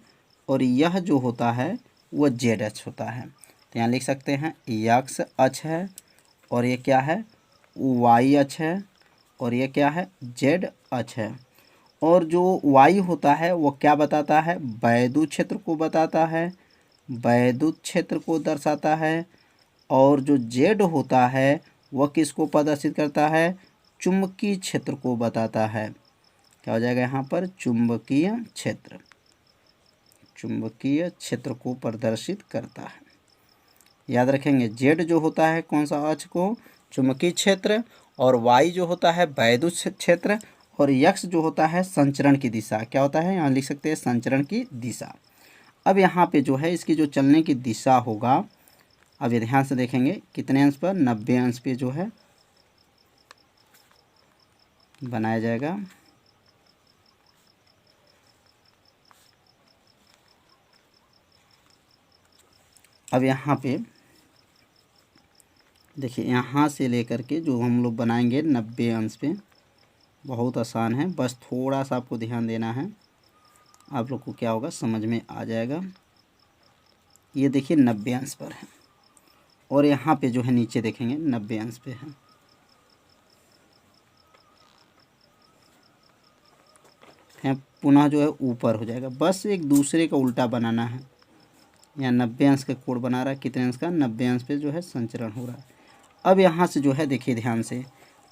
और यह जो होता है वह जेड अक्ष होता है। तो यहाँ लिख सकते हैं यक्स अक्ष है और ये क्या है? वाई अक्ष है और ये क्या है? जेड अक्ष है। और जो वाई होता है वो क्या बताता है? वैद्युत क्षेत्र को बताता है, वैद्युत क्षेत्र को दर्शाता है। और जो जेड होता है वह किसको प्रदर्शित करता है? चुंबकीय क्षेत्र को बताता है। क्या हो जाएगा यहाँ पर? चुंबकीय क्षेत्र, चुंबकीय क्षेत्र को प्रदर्शित करता है। याद रखेंगे जेड जो होता है कौन सा अक्ष को? चुंबकीय क्षेत्र। और वाई जो होता है वैद्युत क्षेत्र। और यक्स जो होता है संचरण की दिशा। क्या होता है? यहाँ लिख सकते हैं संचरण की दिशा। अब यहाँ पे जो है इसकी जो चलने की दिशा होगा, अब ये ध्यान से देखेंगे कितने अंश पर? 90 अंश पे जो है बनाया जाएगा। अब यहाँ पे देखिए यहाँ से लेकर के जो हम लोग बनाएंगे 90 अंश पे, बहुत आसान है, बस थोड़ा सा आपको ध्यान देना है, आप लोग को क्या होगा समझ में आ जाएगा। ये देखिए 90 अंश पर है और यहाँ पे जो है नीचे देखेंगे 90 अंश पे है, पुनः जो है ऊपर हो जाएगा। बस एक दूसरे का उल्टा बनाना है। यहाँ 90 अंश का कोण बना रहा है, कितने अंश का? 90 अंश पे जो है संचरण हो रहा है। अब यहाँ से जो है देखिए ध्यान से,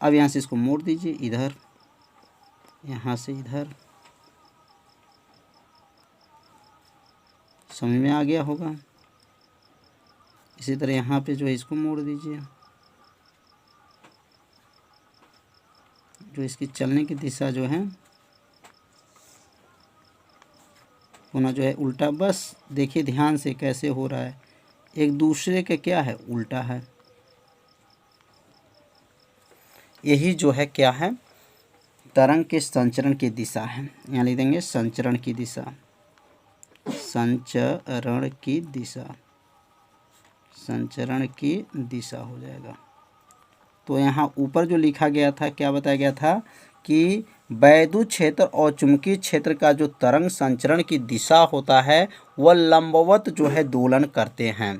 अब यहाँ से इसको मोड़ दीजिए इधर, यहाँ से इधर, समझ में आ गया होगा। इसी तरह यहाँ पे जो है इसको मोड़ दीजिए, जो इसकी चलने की दिशा जो है पुनः जो है उल्टा। बस देखिए ध्यान से कैसे हो रहा है, एक दूसरे के क्या है? उल्टा है। यही जो है क्या है? तरंग के संचरण की दिशा है। यहाँ लिख देंगे संचरण की दिशा, संचरण की दिशा, संचरण की दिशा हो जाएगा। तो यहाँ ऊपर जो लिखा गया था क्या बताया गया था कि वैद्युत क्षेत्र और चुंबकीय क्षेत्र का जो तरंग संचरण की दिशा होता है वह लंबवत जो है दोलन करते हैं।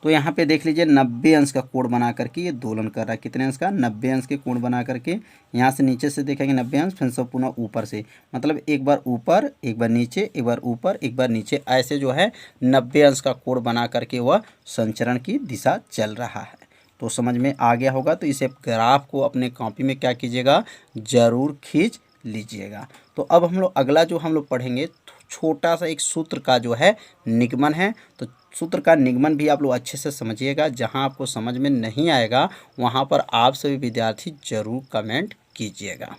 तो यहाँ पे देख लीजिए 90 अंश का कोण बना करके ये दोलन कर रहा है। कितने अंश का? 90 अंश के कोण बना करके। यहाँ से नीचे से देखेंगे 90 अंश, फिर सब पुनः ऊपर से, मतलब एक बार ऊपर, एक बार नीचे, एक बार ऊपर, एक बार नीचे, ऐसे जो है 90 अंश का कोण बना करके वह संचरण की दिशा चल रहा है। तो समझ में आ गया होगा। तो इसे ग्राफ को अपने कॉपी में क्या कीजिएगा? ज़रूर खींच लीजिएगा। तो अब हम लोग अगला जो हम लोग पढ़ेंगे, छोटा सा एक सूत्र का जो है निगमन है। तो सूत्र का निगमन भी आप लोग अच्छे से समझिएगा। जहां आपको समझ में नहीं आएगा वहां पर आप सभी विद्यार्थी जरूर कमेंट कीजिएगा।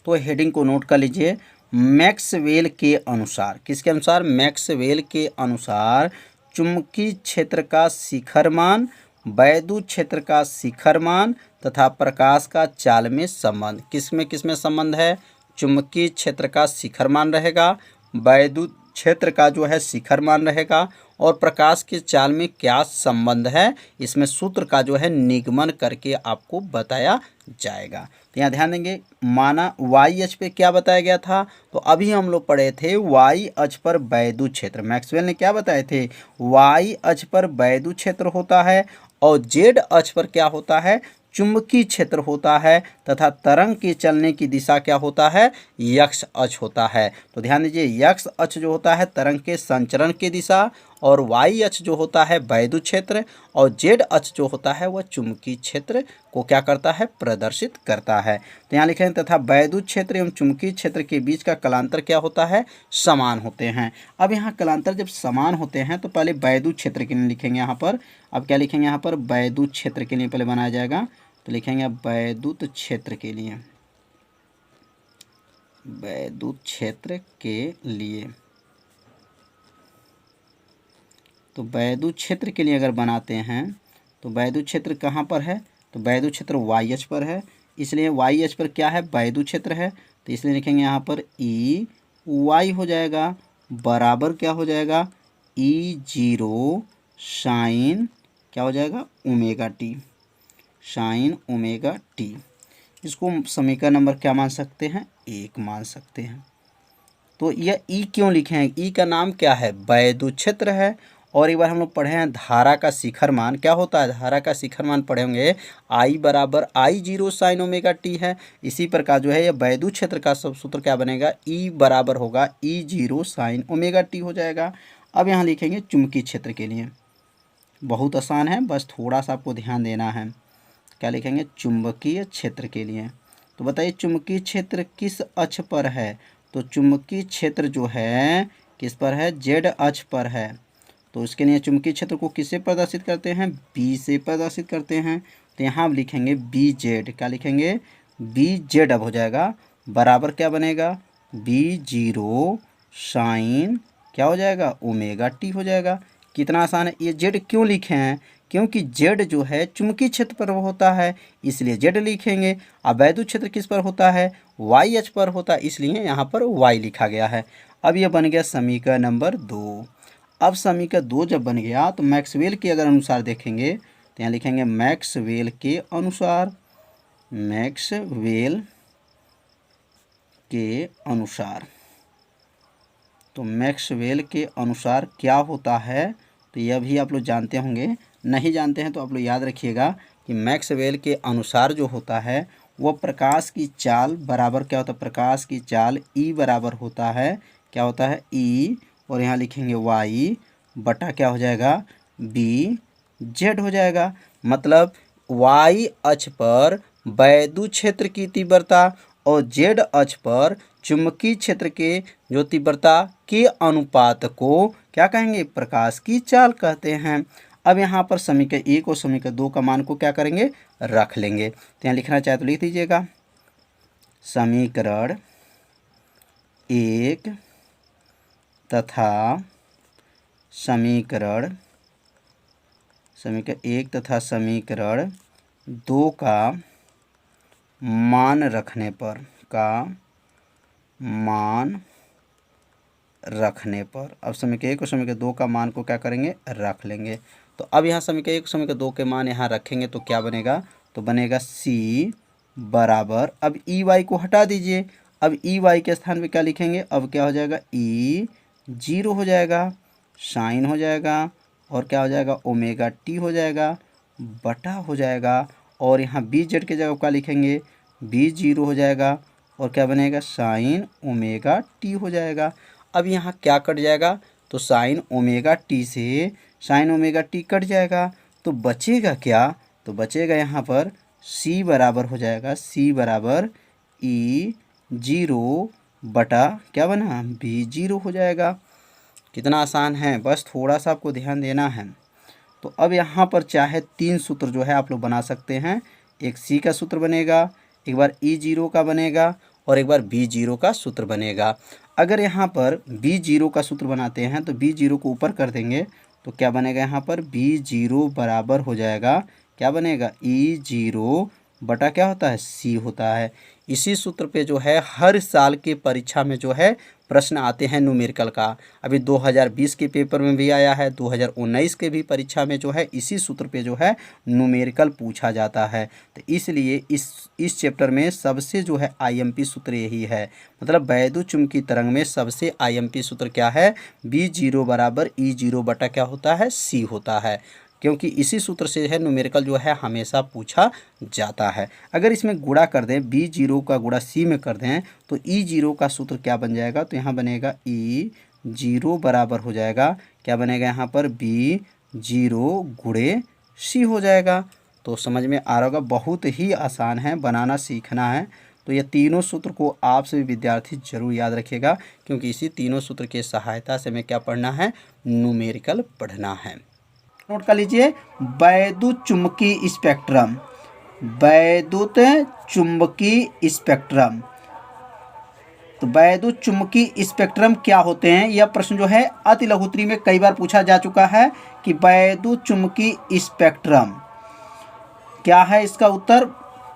तो हेडिंग को नोट कर लीजिए। मैक्सवेल के अनुसार, किसके अनुसार? मैक्सवेल के अनुसार चुंबकीय क्षेत्र का शिखर मान, वैद्युत क्षेत्र का शिखर मान तथा प्रकाश का चाल में संबंध। किसमें संबंध है? चुंबकीय क्षेत्र का शिखर मान रहेगा, वैद्युत क्षेत्र का जो है शिखर मान रहेगा और प्रकाश के चाल में क्या संबंध है, इसमें सूत्र का जो है निगमन करके आपको बताया जाएगा। तो यहाँ ध्यान देंगे, माना वाई अक्ष पे क्या बताया गया था? तो अभी हम लोग पढ़े थे वाई अक्ष पर वैद्युत क्षेत्र। मैक्सवेल ने क्या बताए थे? वाई अक्ष पर वैद्युत क्षेत्र होता है और जेड अक्ष पर क्या होता है? चुंबकीय क्षेत्र होता है तथा तरंग के चलने की दिशा क्या होता है? यक्ष अक्ष होता है। तो ध्यान दीजिए, यक्ष अक्ष जो होता है तरंग के संचरण की दिशा और वाई अक्ष जो होता है वैद्युत क्षेत्र और जेड अक्ष जो होता है वह चुंबकीय क्षेत्र को क्या करता है? प्रदर्शित करता है। तो यहाँ लिखेंगे तथा वैद्युत क्षेत्र एवं चुंबकीय क्षेत्र के बीच का कलांतर क्या होता है? समान होते हैं। अब यहाँ कलांतर जब समान होते हैं तो पहले वैद्युत क्षेत्र के लिए लिखेंगे यहाँ पर। अब क्या लिखेंगे यहाँ पर? वैद्युत क्षेत्र के लिए पहले बनाया जाएगा। तो लिखेंगे वैद्युत क्षेत्र के लिए, वैद्युत क्षेत्र के लिए। तो वैद्युत क्षेत्र के लिए अगर बनाते हैं तो वैद्युत क्षेत्र कहाँ पर है? तो वैद्युत क्षेत्र वाई अक्ष पर है, इसलिए वाई अक्ष पर क्या है? वैद्युत क्षेत्र है। तो इसलिए लिखेंगे यहाँ पर ई वाई हो जाएगा, बराबर क्या हो जाएगा? ई जीरो साइन क्या हो जाएगा, omega T, sine omega T. इसको समीकरण नंबर क्या मान सकते हैं, 1 मान सकते हैं। तो यह ई क्यों लिखे हैं, ई का नाम क्या है, वैद्युत क्षेत्र है। और एक बार हम लोग पढ़े हैं धारा का शिखर मान क्या होता है, धारा का शिखर मान पढ़े होंगे I बराबर I0 साइन ओमेगा टी है। इसी प्रकार जो है ये वैद्युत क्षेत्र का सब सूत्र क्या बनेगा, ई बराबर होगा E0 साइन ओमेगा टी हो जाएगा। अब यहाँ लिखेंगे चुंबकीय क्षेत्र के लिए, बहुत आसान है, बस थोड़ा सा आपको ध्यान देना है। क्या लिखेंगे, चुंबकीय क्षेत्र के लिए। तो बताइए चुंबकीय क्षेत्र किस अक्ष पर है, तो चुंबकीय क्षेत्र जो है किस पर है, जेड अक्ष पर है। तो इसके लिए चुंबकीय क्षेत्र को किससे प्रदर्शित करते हैं, बी से प्रदर्शित करते हैं। तो यहाँ आप लिखेंगे बी जेड, क्या लिखेंगे, बी जेड अब हो जाएगा बराबर क्या बनेगा, B0 साइन क्या हो जाएगा, ओमेगा टी हो जाएगा। कितना आसान है। ये जेड क्यों लिखे हैं, क्योंकि जेड जो है चुंबकीय क्षेत्र पर होता है इसलिए जेड लिखेंगे। अब वैद्युत क्षेत्र किस पर होता है, वाई अक्ष पर होता है, इसलिए यहाँ पर वाई लिखा गया है। अब ये बन गया समीकरण नंबर 2। अब समीकरण 2 जब बन गया तो मैक्सवेल के अगर अनुसार देखेंगे तो यहाँ लिखेंगे मैक्सवेल के अनुसार, मैक्सवेल के अनुसार। तो मैक्सवेल के अनुसार क्या होता है, तो यह भी आप लोग जानते होंगे, नहीं जानते हैं तो आप लोग याद रखिएगा कि मैक्सवेल के अनुसार जो होता है वो प्रकाश की चाल बराबर क्या होता है, प्रकाश की चाल ई बराबर होता है, क्या होता है, ई, और यहाँ लिखेंगे वाई बटा क्या हो जाएगा, बी जेड हो जाएगा। मतलब वाई अक्ष पर वैद्युत क्षेत्र की तीव्रता और जेड अक्ष पर चुंबकीय क्षेत्र के जो तीव्रता के अनुपात को क्या कहेंगे, प्रकाश की चाल कहते हैं। अब यहाँ पर समीकरण 1 और समीकरण 2 का मान को क्या करेंगे, रख लेंगे। तो यहाँ लिखना चाहे तो लिख दीजिएगा, समीकरण 1 तथा समीकरण 1 तथा समीकरण 2 का मान रखने पर, अब समीकरण 1 और समीकरण 2 का मान को क्या करेंगे, रख लेंगे। तो अब यहाँ समीकरण 1 और समीकरण 2 के मान यहाँ रखेंगे तो क्या बनेगा, तो बनेगा C बराबर, अब ई वाई को हटा दीजिए, अब ई वाई के स्थान पे क्या लिखेंगे, अब क्या हो जाएगा, E0 हो जाएगा, साइन हो जाएगा, और क्या हो जाएगा, ओमेगा टी हो जाएगा, बटा हो जाएगा, और यहाँ बी जेड के जगह क्या लिखेंगे, B0 हो जाएगा, और क्या बनेगा, साइन ओमेगा टी हो जाएगा। अब यहाँ क्या कट जाएगा, तो साइन ओमेगा टी से साइन ओमेगा टी कट जाएगा, तो बचेगा क्या, तो बचेगा यहाँ पर C बराबर हो जाएगा, C बराबर E0 बटा क्या बना, B0 हो जाएगा। कितना आसान है, बस थोड़ा सा आपको ध्यान देना है। तो अब यहाँ पर चाहे 3 सूत्र जो है आप लोग बना सकते हैं, एक C का सूत्र बनेगा, एक बार E0 का बनेगा, और एक बार B0 का सूत्र बनेगा। अगर यहाँ पर B0 का सूत्र बनाते हैं तो B0 को ऊपर कर देंगे तो क्या बनेगा, यहाँ पर B0 बराबर हो जाएगा, क्या बनेगा, E0 बटा क्या होता है, C होता है। इसी सूत्र पे जो है हर साल के परीक्षा में जो है प्रश्न आते हैं न्यूमेरिकल का। अभी 2020 के पेपर में भी आया है, 2019 के भी परीक्षा में जो है इसी सूत्र पे जो है न्यूमेरिकल पूछा जाता है। तो इसलिए इस चैप्टर में सबसे जो है आईएमपी सूत्र यही है, मतलब वैद्युत चुंबकीय तरंग में सबसे आईएमपी सूत्र क्या है, B0 बराबर E0 बटा क्या होता है, C होता है, क्योंकि इसी सूत्र से है न्यूमेरिकल जो है हमेशा पूछा जाता है। अगर इसमें गुणा कर दें, B0 का गुणा C में कर दें तो E0 का सूत्र क्या बन जाएगा, तो यहाँ बनेगा E0 बराबर हो जाएगा, क्या बनेगा यहाँ पर B0 गुणे C हो जाएगा। तो समझ में आ रहा होगा, बहुत ही आसान है, बनाना सीखना है। तो ये तीनों सूत्र को आप सभी विद्यार्थी जरूर याद रखिएगा, क्योंकि इसी तीनों सूत्र की सहायता से हमें क्या पढ़ना है, न्यूमेरिकल पढ़ना है। नोट कर लीजिए, वैद्युत चुंबकीय स्पेक्ट्रम, वैद्युत चुंबकीय स्पेक्ट्रम। तो वैद्युत चुंबकीय स्पेक्ट्रम क्या होते हैं, यह प्रश्न जो है अति लघुत्तरी में कई बार पूछा जा चुका है कि वैद्युत चुंबकीय स्पेक्ट्रम क्या है। इसका उत्तर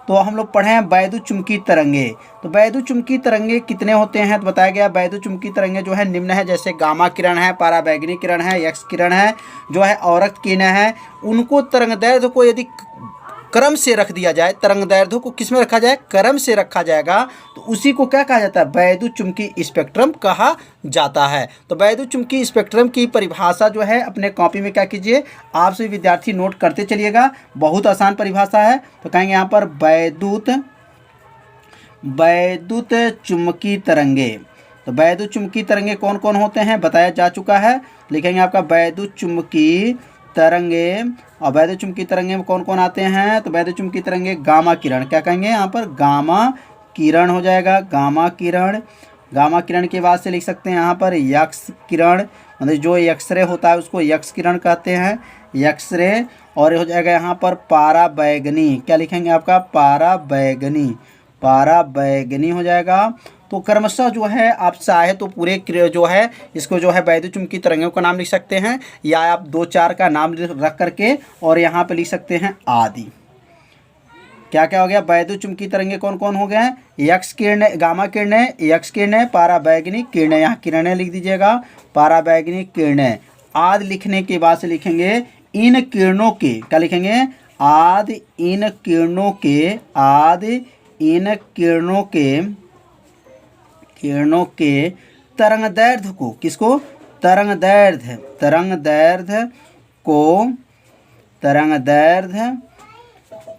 तो हम लोग पढ़े हैं वैद्युत चुंबकीय तरंगे। तो वैद्युत चुंबकीय तरंगे कितने होते हैं, तो बताया गया वैद्युत चुंबकीय तरंगे जो है निम्न है, जैसे गामा किरण है, पराबैंगनी किरण है, एक्स किरण है, जो है औरक्त किरणें है। उनको तरंगदैर्ध्य को यदि क्रम से रख दिया जाए, तरंगदैर्ध्य को किस में रखा जाए, क्रम से रखा जाएगा, तो उसी को क्या कहा जाता है, वैद्युत चुंबकीय स्पेक्ट्रम कहा जाता है। तो वैद्युत चुंबकीय स्पेक्ट्रम की परिभाषा जो है अपने कॉपी में क्या कीजिए, आप सभी विद्यार्थी नोट करते चलिएगा। बहुत आसान परिभाषा है। तो कहेंगे यहाँ पर वैद्युत चुंबकीय तरंगे। तो वैद्युत चुंबकीय तरंगे कौन कौन होते हैं बताया जा चुका है। लिखेंगे आपका वैद्युत चुंबकीय तरंगे। और वैद्युत चुंबकीय तरंगे में कौन कौन आते हैं, तो वैद्युत चुंबकीय तरंगे गामा किरण, क्या कहेंगे यहाँ पर, गामा किरण हो जाएगा, गामा किरण। गामा किरण के बाद से लिख सकते हैं यहाँ पर यक्स किरण, मतलब जो एक्सरे होता है उसको यक्स किरण कहते हैं, एक्सरे। और हो जाएगा यहाँ पर पाराबैंगनी, क्या लिखेंगे आपका, पाराबैंगनी, पाराबैंगनी हो जाएगा। तो क्रमशः जो है आप चाहे तो पूरे जो है इसको जो है वैद्युत चुंबकीय तरंगों का नाम लिख सकते हैं, या आप 2-4 का नाम रख करके और यहाँ पे लिख सकते हैं आदि। क्या क्या हो गया, वैद्युत चुंबकीय तरंगे कौन कौन हो गए हैं, यक्स किरणें, गामा किरणें, यक्स किरणें, पाराबैंगनी किरणें, यहाँ किरणें लिख दीजिएगा, पाराबैंगनी किरणें। आदि लिखने के बाद से लिखेंगे इन किरणों के, क्या लिखेंगे, आदि इन किरणों के, आदि इन किरणों के तरंगदैर्ध्य को, किसको, तरंगदैर्ध्य, तरंगदैर्ध्य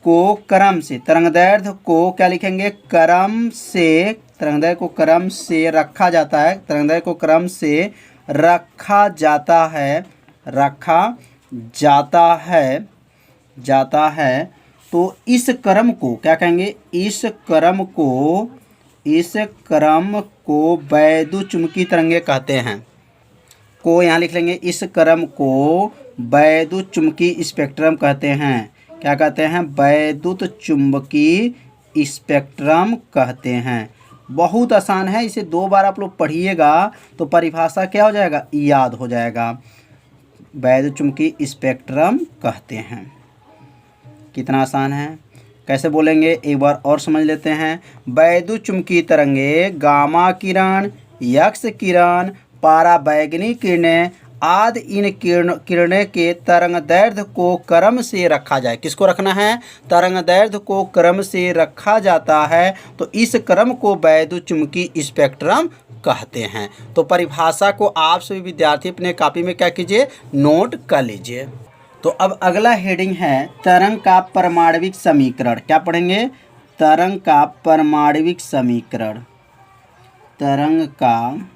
को क्रम से, तरंगदैर्ध्य को क्या लिखेंगे, क्रम से, तरंगदैर्ध्य को क्रम से रखा जाता है, तरंगदैर्ध्य को क्रम से रखा जाता है, रखा जाता है। तो इस क्रम को क्या कहेंगे, इस क्रम को वैद्युत चुंबकीय तरंगे कहते हैं। को यहाँ लिख लेंगे, इस क्रम को वैद्युत चुंबकीय स्पेक्ट्रम कहते हैं। क्या कहते हैं, वैद्युत चुंबकीय स्पेक्ट्रम कहते हैं। बहुत आसान है, इसे 2 बार आप लोग पढ़िएगा तो परिभाषा क्या हो जाएगा, याद हो जाएगा। वैद्युत चुंबकीय स्पेक्ट्रम कहते हैं। कितना आसान है, कैसे बोलेंगे एक बार और समझ लेते हैं। वैद्युत चुंबकीय तरंगे गामा किरण, यक्स किरण, पाराबैंगनी किरणें आदि इन किरणें के तरंगदैर्ध्य को क्रम से रखा जाए, किसको रखना है, तरंगदैर्ध्य को क्रम से रखा जाता है। तो इस क्रम को वैद्युत चुंबकीय स्पेक्ट्रम कहते हैं। तो परिभाषा को आप सभी विद्यार्थी अपने कॉपी में क्या कीजिए, नोट कर लीजिए। तो अब अगला हेडिंग है तरंग का परमाणविक समीकरण। क्या पढ़ेंगे, तरंग का परमाणविक समीकरण, तरंग का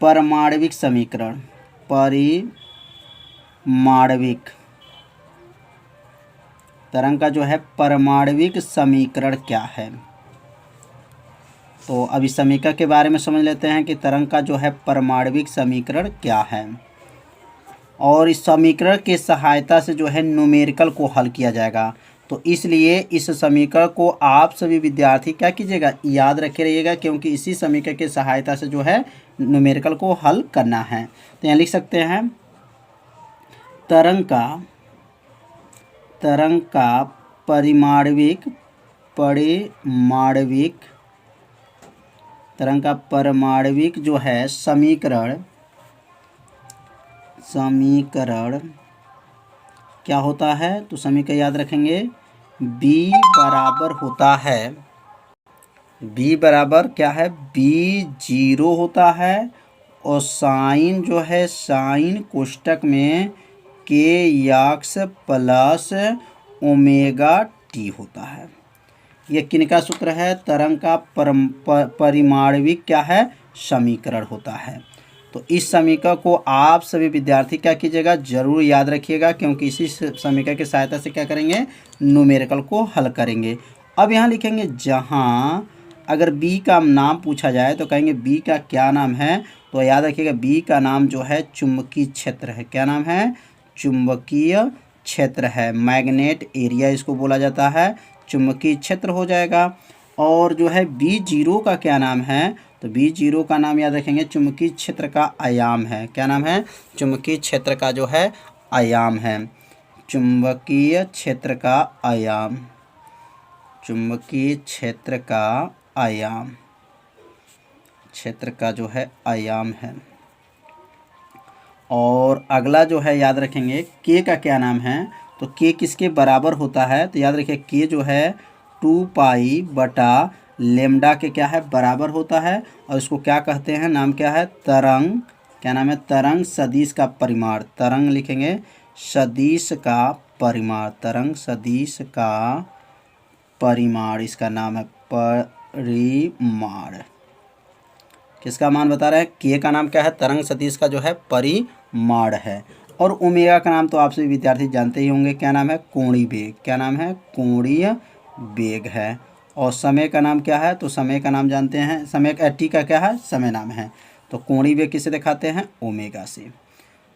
परमाणविक समीकरण, परिमाणविक, तरंग का जो है परमाणविक समीकरण क्या है। तो अभी समीकरण के बारे में समझ लेते हैं कि तरंग का जो है परमाणविक समीकरण क्या है। और इस समीकरण के सहायता से जो है न्यूमेरिकल को हल किया जाएगा। तो इसलिए इस समीकरण को आप सभी विद्यार्थी क्या कीजिएगा, याद रखे रहिएगा, क्योंकि इसी समीकरण की सहायता से जो है न्यूमेरिकल को हल करना है। तो यहाँ लिख सकते हैं तरंग का परिमाणविक तरंग का परमाणविक जो है समीकरण क्या होता है, तो समीकरण याद रखेंगे, B बराबर होता है, B बराबर क्या है, B0 होता है, और साइन जो है, साइन कोष्टक में KX प्लस ओमेगा T होता है। यह किनका सूत्र है, तरंग का परिमाणविक क्या है, समीकरण होता है। तो इस समीकरण को आप सभी विद्यार्थी क्या कीजिएगा, जरूर याद रखिएगा, क्योंकि इसी समीकरण की सहायता से क्या करेंगे, न्यूमेरिकल को हल करेंगे। अब यहाँ लिखेंगे, जहाँ अगर B का नाम पूछा जाए तो कहेंगे B का क्या नाम है, तो याद रखिएगा B का नाम जो है चुंबकीय क्षेत्र है। क्या नाम है, चुंबकीय क्षेत्र है, मैग्नेट एरिया इसको बोला जाता है, चुंबकीय क्षेत्र हो जाएगा। और जो है B0 का क्या नाम है, तो B0 का नाम याद रखेंगे, चुंबकीय क्षेत्र का आयाम है। क्या नाम है, चुंबकीय क्षेत्र का जो है आयाम है, चुंबकीय क्षेत्र का आयाम। चुंबकीय क्षेत्र का आयाम, क्षेत्र का जो है आयाम है। और अगला जो है याद रखेंगे के का क्या नाम है, तो के किसके बराबर होता है, तो याद रखिए के जो है 2 पाई बटा लेमडा के क्या है बराबर होता है। और इसको क्या कहते हैं, नाम क्या है, तरंग, क्या नाम है, तरंग सदिश का परिमाण, तरंग लिखेंगे सदिश का परिमाण, तरंग सदिश का परिमाण इसका नाम है, परिमाण। किसका मान बता रहे हैं, के का नाम क्या है, तरंग सदिश का जो है परिमाण है। और ओमेगा का नाम तो आप सभी विद्यार्थी जानते ही होंगे, क्या नाम है, कोणीय वेग, क्या नाम है, कोणीय वेग है। और समय का नाम क्या है, तो समय का नाम जानते हैं, समय का टी का क्या है, समय नाम है। तो कोणीय वेग किसे दिखाते हैं, ओमेगा से।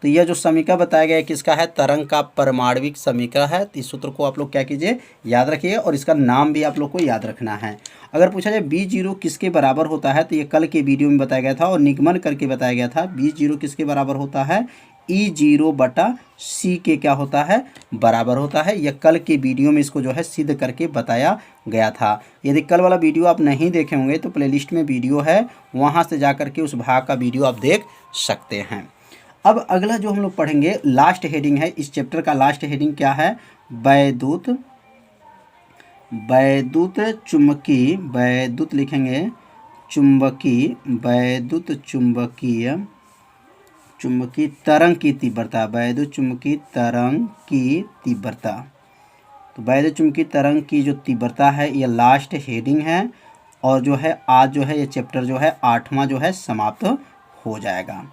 तो यह जो समीकरण बताया गया है किसका है, तरंग का परमाणविक समीकरण है। तो इस सूत्र को आप लोग क्या कीजिए, याद रखिए, और इसका नाम भी आप लोग को याद रखना है। अगर पूछा जाए B0 किसके बराबर होता है, तो ये कल के वीडियो में बताया गया था और निगमन करके बताया गया था। B0 किसके बराबर होता है, E0 बटा C के क्या होता है, बराबर होता है। यह कल के वीडियो में इसको जो है सिद्ध करके बताया गया था। यदि कल वाला वीडियो आप नहीं देखे होंगे तो प्लेलिस्ट में वीडियो है, वहाँ से जा करके उस भाग का वीडियो आप देख सकते हैं। अब अगला जो हम लोग पढ़ेंगे लास्ट हेडिंग है, इस चैप्टर का लास्ट हेडिंग क्या है, वैद्युत, वैद्युत चुंबकीय, वैद्युत लिखेंगे चुंबकीय, वैद्युत चुंबकीय, चुंबकीय तरंग की तीव्रता, वैद्युत चुंबकीय तरंग की तीव्रता। तो वैद्युत चुंबकीय तरंग की जो तीव्रता है ये लास्ट हेडिंग है। और जो है आज जो है ये चैप्टर जो है 8वां जो है समाप्त हो जाएगा।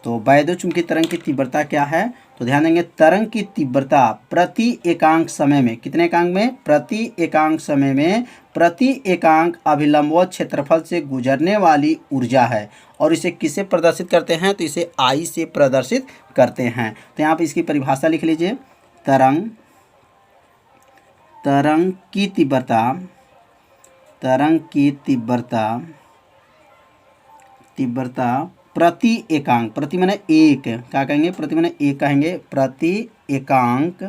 तो वैद्युत चुंबकीय तरंग की तीव्रता क्या है, तो ध्यान देंगे तरंग की तीव्रता प्रति एकांक समय में, कितने एकांक में, प्रति एकांक समय में, प्रति एकांक अभिलंबवत क्षेत्रफल से गुजरने वाली ऊर्जा है। और इसे किसे प्रदर्शित करते हैं, तो इसे आई से प्रदर्शित करते हैं। तो यहाँ पे इसकी परिभाषा लिख लीजिए, तरंग, तरंग की तीव्रता, तरंग की तीव्रता, तीव्रता प्रति एकांक, प्रति माने एक, क्या कहेंगे, प्रति माने एक कहेंगे, प्रति एकांक,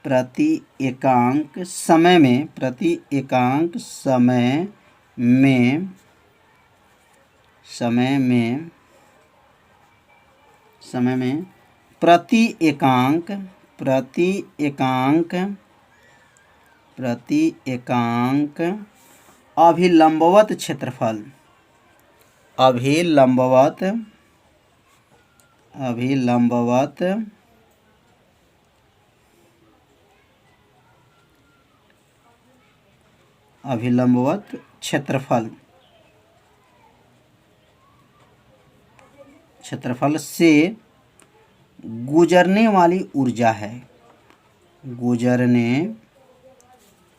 प्रति एकांक समय में, प्रति एकांक समय में, समय में, समय में प्रति एकांक, प्रति एकांक, प्रति एकांक अभिलंबवत क्षेत्रफल, अभिलंबवत, अभिलंबवत अभिलंबवत क्षेत्रफल, क्षेत्रफल से गुजरने वाली ऊर्जा है, गुजरने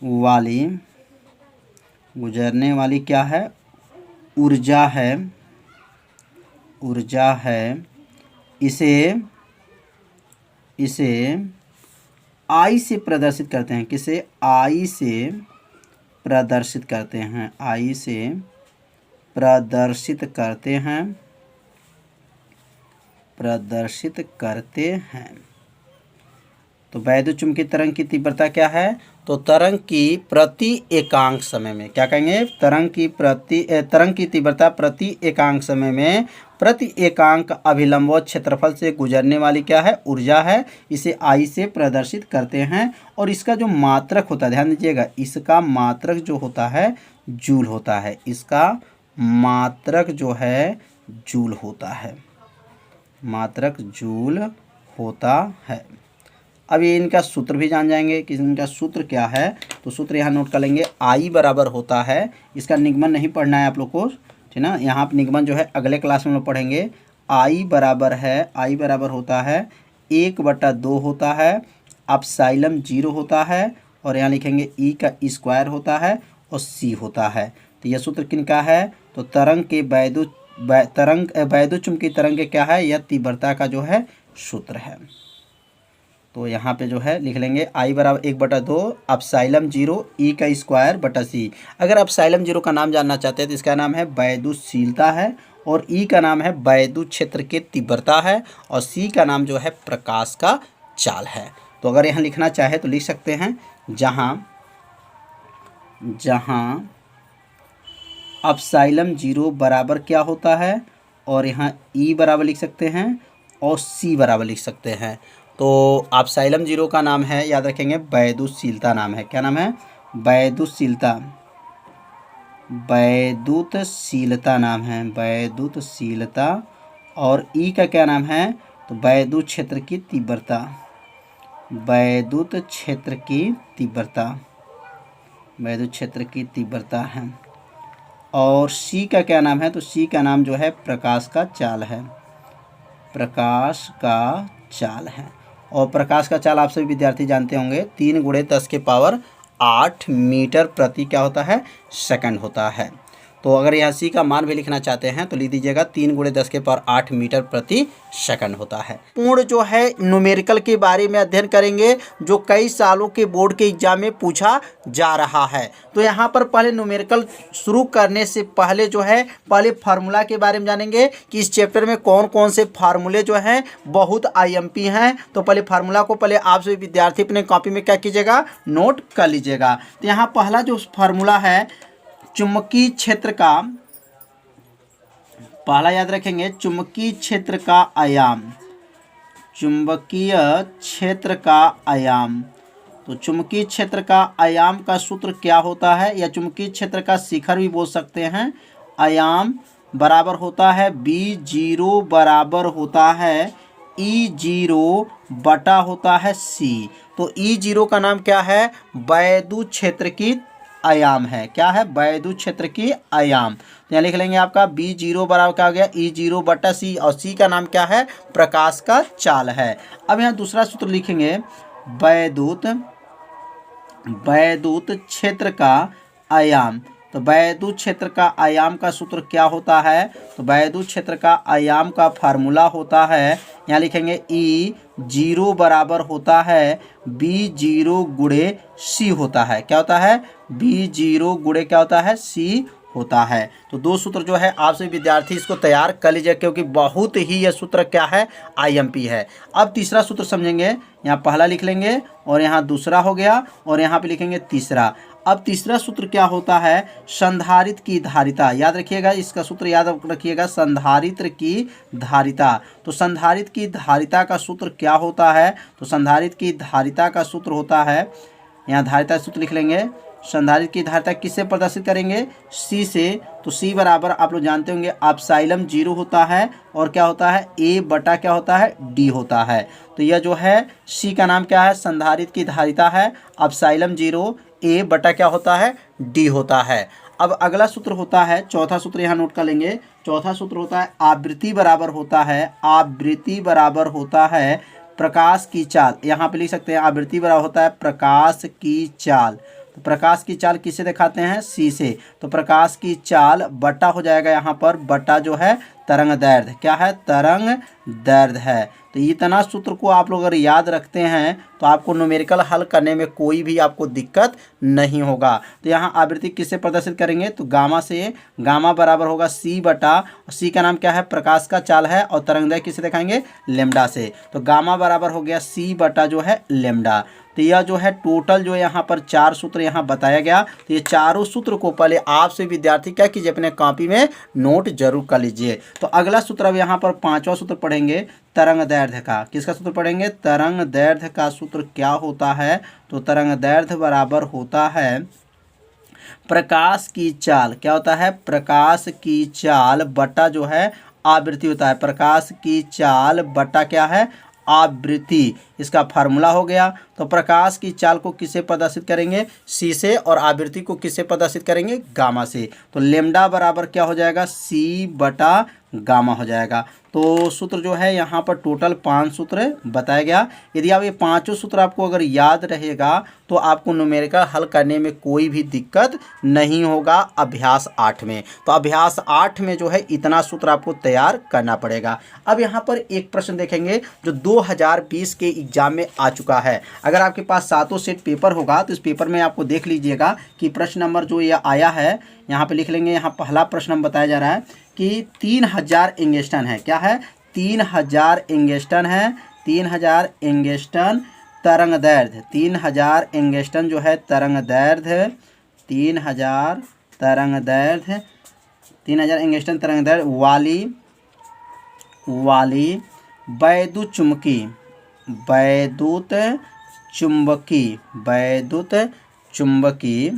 वाली, गुजरने वाली क्या है, ऊर्जा है, ऊर्जा है। इसे, इसे आई से प्रदर्शित करते हैं, किसे, आई से प्रदर्शित करते हैं, आई से प्रदर्शित करते हैं, प्रदर्शित करते हैं। तो वैद्युत चुंबकीय तरंग की तीव्रता क्या है, तो तरंग की प्रति एकांक समय में, क्या कहेंगे, तरंग की प्रति, तरंग की तीव्रता प्रति एकांक समय में प्रति एकांक अभिलंबवत क्षेत्रफल से गुजरने वाली क्या है, ऊर्जा है। इसे आई से प्रदर्शित करते हैं। और इसका जो मात्रक होता है, ध्यान दीजिएगा, इसका मात्रक जो होता है जूल होता है, इसका मात्रक जो है जूल होता है, मात्रक जूल होता है। अब ये इनका सूत्र भी जान जाएंगे कि इनका सूत्र क्या है। तो सूत्र यहाँ नोट कर लेंगे, आई बराबर होता है, इसका निगमन नहीं पढ़ना है आप लोग को, ठीक ना, यहाँ पर निगमन जो है अगले क्लास में हम लोग पढ़ेंगे। आई बराबर है, आई बराबर होता है 1/2 होता है, एप्सिलॉन 0 होता है, और यहाँ लिखेंगे ई का स्क्वायर होता है और सी होता है। तो यह सूत्र किनका है, तो तरंग के वैद्युत, तरंग वैद्युत चुंबकीय तरंग के क्या है, यह तीव्रता का जो है सूत्र है। तो यहाँ पे जो है लिख लेंगे आई बराबर 1/2 एप्सिलॉन 0 ई का स्क्वायर बटा सी। अगर एप्सिलॉन 0 का नाम जानना चाहते हैं तो इसका नाम है वैद्युतशीलता है, और ई का नाम है वैद्युत क्षेत्र की तीव्रता है, और सी का नाम जो है प्रकाश का चाल है। तो अगर यहाँ लिखना चाहे तो लिख सकते हैं जहाँ एप्सिलॉन 0 बराबर क्या होता है, और यहाँ ई बराबर लिख सकते हैं और सी बराबर लिख सकते हैं। तो एप्सिलॉन 0 का नाम है, याद रखेंगे, वैद्युतशीलता नाम है। क्या नाम है? वैद्युतशीलता नाम है, वैद्युतशीलता। और ई का क्या नाम है? तो वैद्युत क्षेत्र की तीव्रता, वैद्युत क्षेत्र की तीव्रता है। और सी का क्या नाम है? तो सी का नाम जो है प्रकाश का चाल है, और प्रकाश का चाल आप सभी विद्यार्थी जानते होंगे, 3 × 10⁸ मीटर प्रति क्या होता है? सेकंड होता है। तो अगर यहाँ सी का मान भी लिखना चाहते हैं तो लिख दीजिएगा 3 × 10⁸ मीटर प्रति सेकंड होता है। पूर्ण जो है न्यूमेरिकल के बारे में अध्ययन करेंगे, जो कई सालों के बोर्ड के एग्जाम में पूछा जा रहा है। तो यहाँ पर पहले न्यूमेरिकल शुरू करने से पहले जो है पहले फार्मूला के बारे में जानेंगे कि इस चैप्टर में कौन कौन से फार्मूले जो हैं बहुत आईएमपी हैं। तो पहले फार्मूला को पहले आप सभी विद्यार्थी अपने कॉपी में क्या कीजिएगा? नोट कर लीजिएगा। तो यहाँ पहला जो फार्मूला है चुंबकीय क्षेत्र का, पहला याद रखेंगे, चुंबकीय क्षेत्र का आयाम, तो चुंबकीय क्षेत्र का आयाम का सूत्र क्या होता है, या चुंबकीय क्षेत्र का शिखर भी बोल सकते हैं। आयाम बराबर होता है B0 बराबर होता है E0 बटा होता है C। तो E0 का नाम क्या है? वैद्युत क्षेत्र की आयाम है। क्या है? वैद्युत क्षेत्र की आयाम। तो यहाँ लिख लेंगे आपका B0 बराबर क्या हो गया? E0 बटा C, और C का नाम क्या है? प्रकाश का चाल है। अब यहाँ दूसरा सूत्र लिखेंगे, वैद्युत क्षेत्र का आयाम। तो वैद्युत क्षेत्र का आयाम का सूत्र क्या होता है? तो वैद्युत क्षेत्र का आयाम का फार्मूला होता है, यहाँ लिखेंगे E0 बराबर होता है B0 × C होता है। क्या होता है? B0 × क्या होता है? C होता है। तो 2 सूत्र जो है आप सभी विद्यार्थी इसको तैयार कर लीजिए, क्योंकि बहुत ही यह सूत्र क्या है? आईएमपी है। अब तीसरा सूत्र समझेंगे, यहाँ पहला लिख लेंगे और यहाँ दूसरा हो गया, और यहाँ पे लिखेंगे तीसरा। अब तीसरा सूत्र क्या होता है? संधारित्र की धारिता। याद रखिएगा, इसका सूत्र याद रखिएगा, संधारित्र की धारिता। तो संधारित्र की धारिता का सूत्र क्या होता है? तो संधारित्र की धारिता का सूत्र होता है, यहाँ धारिता सूत्र लिख लेंगे, संधारित्र की धारिता किससे प्रदर्शित करेंगे? C से। तो C बराबर आप लोग जानते होंगे एप्सिलॉन 0 होता है, और क्या होता है? A बटा क्या होता है? D होता है। तो यह जो है C का नाम क्या है? संधारित्र की धारिता है, एप्सिलॉन 0 A बटा क्या होता है? D होता है। अब अगला सूत्र होता है, चौथा सूत्र यहाँ नोट कर लेंगे। चौथा सूत्र होता है आवृत्ति बराबर होता है प्रकाश की चाल। यहाँ पे लिख सकते हैं आवृत्ति बराबर होता है प्रकाश की चाल। तो प्रकाश की चाल किससे दिखाते हैं? C से। तो प्रकाश की चाल बटा हो जाएगा, यहाँ पर बटा जो है तरंग दैर्ध्य। क्या है? तरंग दैर्ध्य है। तो इतना सूत्र को आप लोग अगर याद रखते हैं तो आपको न्यूमेरिकल हल करने में कोई भी आपको दिक्कत नहीं होगा। तो यहाँ आवृत्ति किससे प्रदर्शित करेंगे? तो गामा से। गामा बराबर होगा C बटा, C का नाम क्या है? प्रकाश का चाल है, और तरंगदैर्ध्य किससे दिखाएंगे? लैम्डा से। तो गामा बराबर हो गया C बटा जो है लैम्डा। तो यह जो है टोटल जो यहाँ पर 4 सूत्र यहाँ बताया गया। तो ये चारों सूत्र को पहले आपसे विद्यार्थी क्या कीजिए? अपने कॉपी में नोट जरूर कर लीजिए। तो अगला सूत्र अब यहाँ पर 5वां सूत्र पढ़ेंगे, तरंग दैर्ध्य का। किसका सूत्र पढ़ेंगे? तरंग दैर्ध्य का सूत्र क्या होता है? तो तरंग दैर्ध्य बराबर होता है प्रकाश की चाल। क्या होता है? प्रकाश की चाल बटा जो है आवृत्ति होता है। प्रकाश की चाल बटा क्या है? आवृत्ति। इसका फार्मूला हो गया। तो प्रकाश की चाल को किससे प्रदर्शित करेंगे? C से, और आवृत्ति को किससे प्रदर्शित करेंगे? गामा से। तो लैम्डा बराबर क्या हो जाएगा? C बटा गामा हो जाएगा। तो सूत्र जो है यहाँ पर टोटल 5 सूत्र बताया गया। यदि आप ये 5 सूत्र आपको अगर याद रहेगा तो आपको न्यूमेरिकल हल करने में कोई भी दिक्कत नहीं होगा अभ्यास 8 में। तो अभ्यास 8 में जो है इतना सूत्र आपको तैयार करना पड़ेगा। अब यहाँ पर एक प्रश्न देखेंगे जो 2020 के एग्जाम में आ चुका है। अगर आपके पास 7 सेट पेपर होगा तो इस पेपर में आपको देख लीजिएगा कि प्रश्न नंबर जो ये आया है, यहाँ पे लिख लेंगे। यहाँ पहला प्रश्न हम बताया जा रहा है कि 3000 एंगस्टन है। क्या है? 3000 एंगस्टन है। 3000 एंगस्टन तरंग दैर्ध्य 3000 एंगस्ट्रम जो है तरंग दैर्ध्य 3000 तरंग दैर्ध्य 3000 एंगस्ट्रम तरंग दैर्ध्य वाली वैद्युत चुम्बकी वैद्युत चुम्बकी वैद्युत चुम्बकी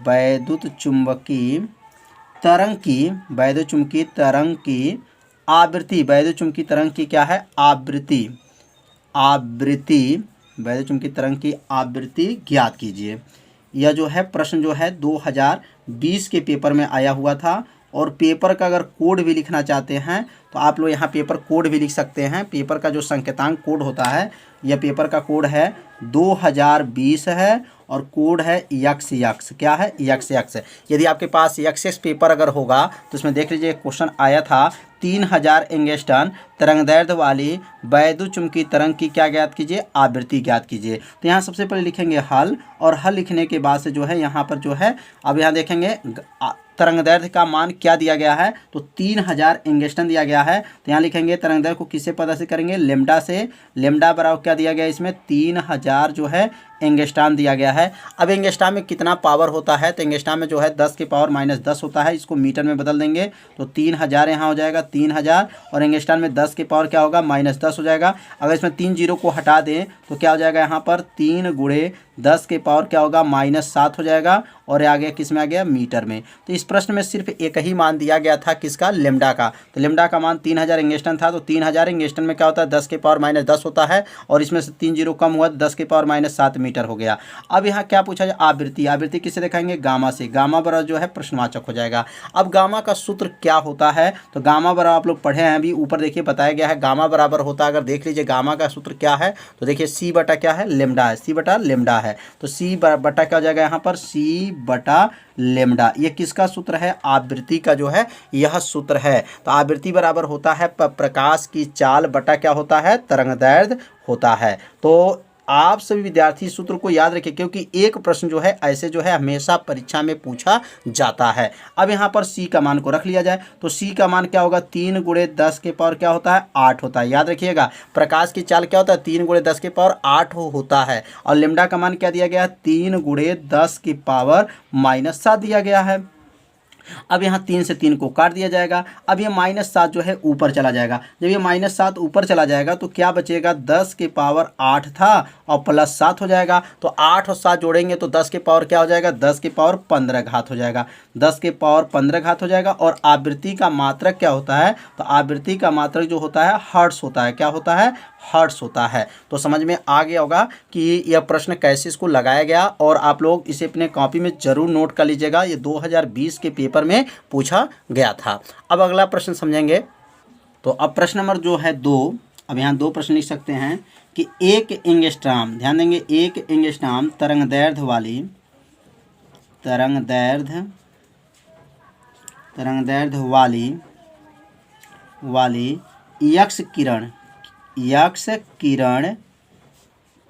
वैद्युत चुम्बकी तरंग की वैद्युत चुम्बकी तरंग की आवृत्ति वैद्युत चुम्बकी तरंग की क्या है आवृत्ति आवृत्ति वैद्युत चुम्बकी तरंग की आवृत्ति ज्ञात कीजिए। यह जो है प्रश्न जो है 2020 के पेपर में आया हुआ था। और पेपर का अगर कोड भी लिखना चाहते हैं तो आप लोग यहाँ पेपर कोड भी लिख सकते हैं। पेपर का जो संकेतांक कोड होता है यह पेपर का कोड है 2020 है और कोड है यक्स क्या है यक्स। यदि आपके पास यक्स पेपर अगर होगा तो इसमें देख लीजिए क्वेश्चन आया था 3000 एंगस्ट्रम तरंग दैर्ध्य वाली वैद्युत चुम्बकीय तरंग की क्या ज्ञात कीजिए आवृत्ति ज्ञात कीजिए। तो यहाँ सबसे पहले लिखेंगे हल और हल लिखने के बाद से जो है यहाँ पर जो है अब यहाँ देखेंगे तरंग दैर्ध्य का मान क्या दिया गया है तो 3000 एंगस्ट्रम दिया गया है। तो यहाँ लिखेंगे तरंग दैर्ध्य को किससे प्रदर्शित करेंगे लेमडा से। लेमडा बराबर क्या दिया गया है इसमें 3000 जो है एंगस्ट्रम दिया गया है। अब एंगस्ट्रम में कितना पावर होता है तो एंगस्ट्रम में जो है 10 के पावर -10 होता है। इसको मीटर में बदल देंगे तो 3000 यहाँ हो जाएगा 3000 और एंगस्ट्रम में 10 के पावर क्या होगा -10 हो जाएगा। अगर इसमें 3 जीरो को हटा दें तो क्या हो जाएगा यहाँ पर 3 × 10 के पावर क्या होगा -7 हो जाएगा और आगे किस में आ गया मीटर में। तो इस प्रश्न में सिर्फ एक ही मान दिया गया था किसका लेमडा का। तो लेमडा का मान 3000 एंगस्ट्रम था। तो 3000 एंगस्ट्रम में क्या होता है 10 के पावर -10 होता है और इसमें से 3 जीरो कम हुआ 10 के पावर -7 मीटर हो गया। अब यहाँ क्या पूछा जाए आवृत्ति आवृत्ति किससे दिखाएंगे गामा से। गामा बराबर जो है प्रश्नवाचक हो जाएगा। अब गामा का सूत्र क्या होता है तो गामा बराबर आप लोग पढ़े हैं अभी ऊपर देखिए बताया गया है। गामा बराबर होता है अगर देख लीजिए गामा का सूत्र क्या है तो देखिए सी बटा क्या है लेमडा है सी बटा लेमडा है। तो सी बटा क्या हो जाएगा यहाँ पर सी बटा लेमडा। ये किसका सूत्र है आवृत्ति का जो है यह सूत्र है। तो आवृत्ति बराबर होता है प्रकाश की चाल बटा क्या होता है तरंग दैर्ध्य होता है। तो आप सभी विद्यार्थी सूत्र को याद रखें क्योंकि एक प्रश्न जो है ऐसे जो है हमेशा परीक्षा में पूछा जाता है। अब यहाँ पर सी का मान को रख लिया जाए तो सी का मान क्या होगा 3 × 10 के पावर क्या होता है 8 होता है। याद रखिएगा प्रकाश की चाल क्या होता है 3 × 10 के पावर 8 होता है और लेमडा का मान क्या दिया गया है 3 × 10 की पावर -7 दिया गया है। अब यहाँ 3 से 3 को काट दिया जाएगा। अब ये -7 जो है ऊपर चला जाएगा। जब ये -7 ऊपर चला जाएगा तो क्या बचेगा 10 के पावर 8 था और +7 हो जाएगा। तो 8 और 7 जोड़ेंगे तो 10 के पावर क्या हो जाएगा 10 के पावर 15 घात हो जाएगा 10 के पावर 15 घात हो जाएगा। और आवृत्ति का मात्रक क्या होता है तो आवृत्ति का मात्रक जो होता है हर्ट्ज होता है। क्या होता है हर्ट्ज होता है। तो समझ में आ गया होगा कि यह प्रश्न कैसे इसको लगाया गया और आप लोग इसे अपने कॉपी में जरूर नोट कर लीजिएगा। ये 2020 के पेपर में पूछा गया था। अब अगला प्रश्न समझेंगे। तो अब प्रश्न नंबर जो है 2 अब यहाँ 2 प्रश्न लिख सकते हैं कि एक एंगस्ट्रम ध्यान देंगे एक एंगस्ट्रम तरंग दैर्ध्य वाली यक्स किरण